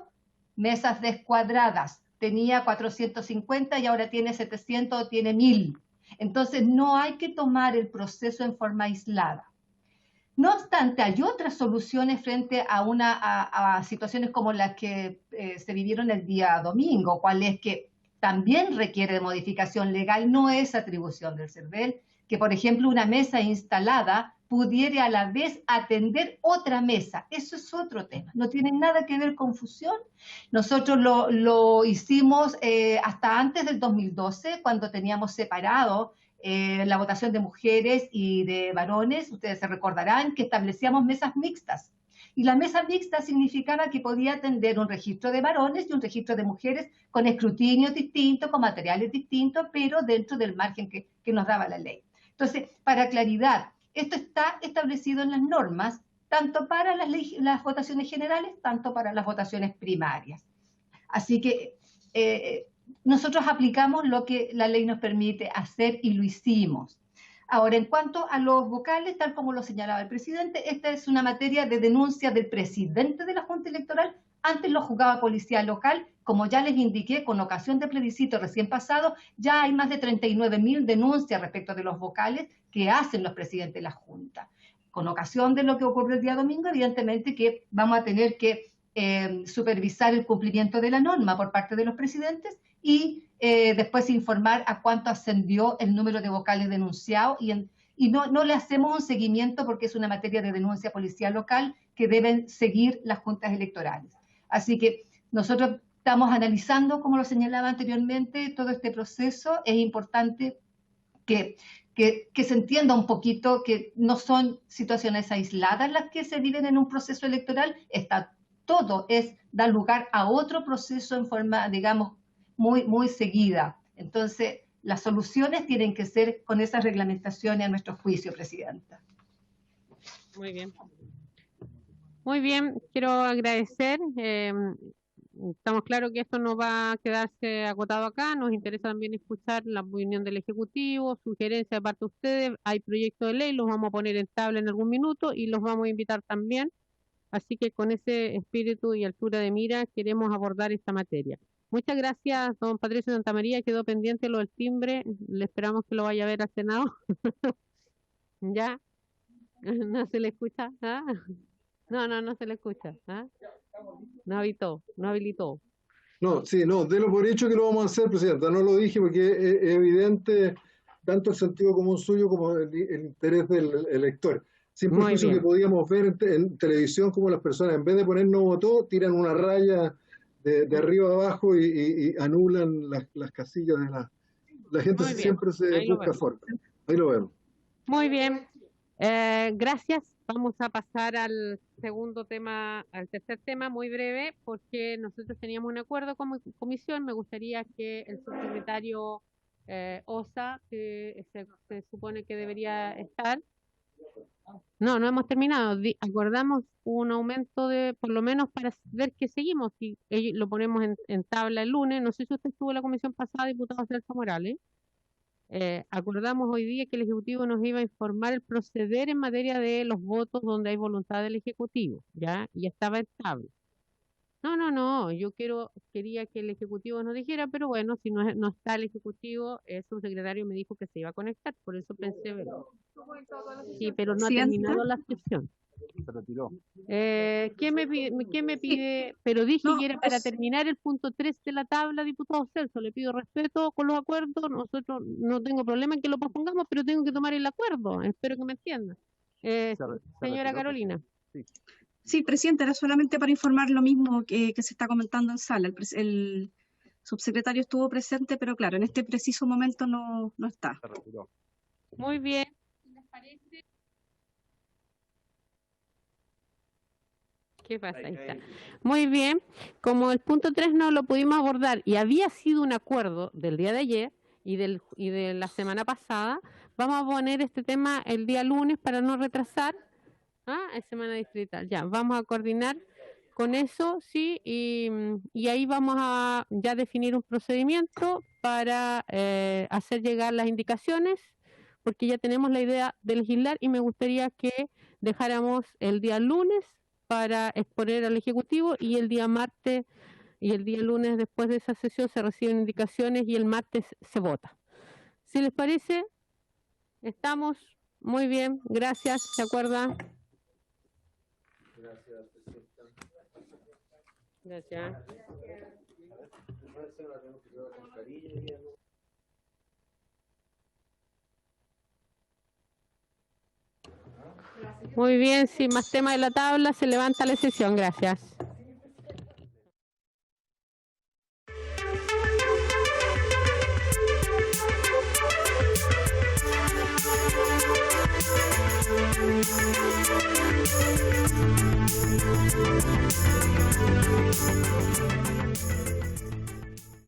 mesas descuadradas. Tenía 450 y ahora tiene 700 o tiene 1000. Entonces no hay que tomar el proceso en forma aislada. No obstante, hay otras soluciones frente a situaciones como las que se vivieron el día domingo, cual es que también requiere de modificación legal, no es atribución del CERVEL, que por ejemplo una mesa instalada pudiera a la vez atender otra mesa. Eso es otro tema, no tiene nada que ver con fusión. Nosotros lo hicimos hasta antes del 2012, cuando teníamos separado la votación de mujeres y de varones. Ustedes se recordarán que establecíamos mesas mixtas. Y la mesa mixta significaba que podía atender un registro de varones y un registro de mujeres con escrutinios distintos, con materiales distintos, pero dentro del margen que nos daba la ley. Entonces, para claridad, esto está establecido en las normas, tanto para las votaciones generales, tanto para las votaciones primarias. Así que nosotros aplicamos lo que la ley nos permite hacer y lo hicimos. Ahora, en cuanto a los vocales, tal como lo señalaba el presidente, esta es una materia de denuncia del presidente de la Junta Electoral. Antes lo juzgaba Policía Local. Como ya les indiqué, con ocasión del plebiscito recién pasado, ya hay más de 39.000 denuncias respecto de los vocales que hacen los presidentes de la Junta. Con ocasión de lo que ocurrió el día domingo, evidentemente que vamos a tener que supervisar el cumplimiento de la norma por parte de los presidentes y después informar a cuánto ascendió el número de vocales denunciados y no le hacemos un seguimiento porque es una materia de denuncia policial local que deben seguir las juntas electorales. Así que nosotros estamos analizando, como lo señalaba anteriormente, todo este proceso. Es importante que se entienda un poquito que no son situaciones aisladas las que se viven en un proceso electoral. Todo da lugar a otro proceso en forma, digamos, muy seguida. Entonces, las soluciones tienen que ser con esas reglamentaciones a nuestro juicio, Presidenta. Muy bien. Muy bien, quiero agradecer. Estamos claros que esto no va a quedarse agotado acá. Nos interesa también escuchar la opinión del Ejecutivo, sugerencias de parte de ustedes. Hay proyectos de ley, los vamos a poner en tabla en algún minuto y los vamos a invitar también. Así que con ese espíritu y altura de mira queremos abordar esta materia. Muchas gracias, don Patricio Santamaría. Quedó pendiente lo del timbre. Le esperamos que lo vaya a ver al Senado. ¿Ya? ¿No se le escucha? ¿Ah? No se le escucha. ¿Ah? No habilitó. No, sí, delo por hecho que lo vamos a hacer, Presidenta. No lo dije porque es evidente tanto el sentido común suyo como el interés del elector. Siempre juicio que podíamos ver en televisión como las personas, en vez de poner no votó, tiran una raya de arriba a abajo y anulan las casillas de la gente. Siempre se busca forma. Ahí lo vemos. Muy bien. Gracias. Vamos a pasar al tercer tema, muy breve, porque nosotros teníamos un acuerdo como comisión. Me gustaría que el subsecretario Osa, que se supone que debería estar. No hemos terminado. Acordamos un aumento por lo menos para ver que seguimos. Si lo ponemos en tabla el lunes. No sé si usted estuvo en la comisión pasada, diputado Celso Morales. Acordamos hoy día que el Ejecutivo nos iba a informar el proceder en materia de los votos donde hay voluntad del Ejecutivo, ¿ya? Y estaba en tabla. No, yo quería que el Ejecutivo nos dijera, pero bueno, si no está el Ejecutivo, el subsecretario me dijo que se iba a conectar, por eso pensé verlo. Sí, pero no ha terminado la sesión. Se retiró. ¿Qué me pide? Pero dije que era para terminar el punto 3 de la tabla, diputado Celso. Le pido respeto con los acuerdos. Nosotros no tengo problema en que lo pospongamos, pero tengo que tomar el acuerdo. Espero que me entienda. Señora Carolina. Sí, Presidenta, era solamente para informar lo mismo que se está comentando en sala. El subsecretario estuvo presente, pero claro, en este preciso momento no está. Se retiró. Muy bien. ¿Les parece? ¿Qué pasa? Ahí está. Muy bien. Como el punto 3 no lo pudimos abordar y había sido un acuerdo del día de ayer y de la semana pasada, vamos a poner este tema el día lunes para no retrasar. Es semana distrital. Ya, vamos a coordinar con eso, sí, y ahí vamos a ya definir un procedimiento para hacer llegar las indicaciones, porque ya tenemos la idea de legislar y me gustaría que dejáramos el día lunes para exponer al Ejecutivo y el día martes y el día lunes después de esa sesión se reciben indicaciones y el martes se vota. Si les parece, estamos muy bien, gracias, ¿se acuerdan? Gracias, presidenta. Gracias. Muy bien, sin más tema de la tabla, se levanta la sesión. Gracias.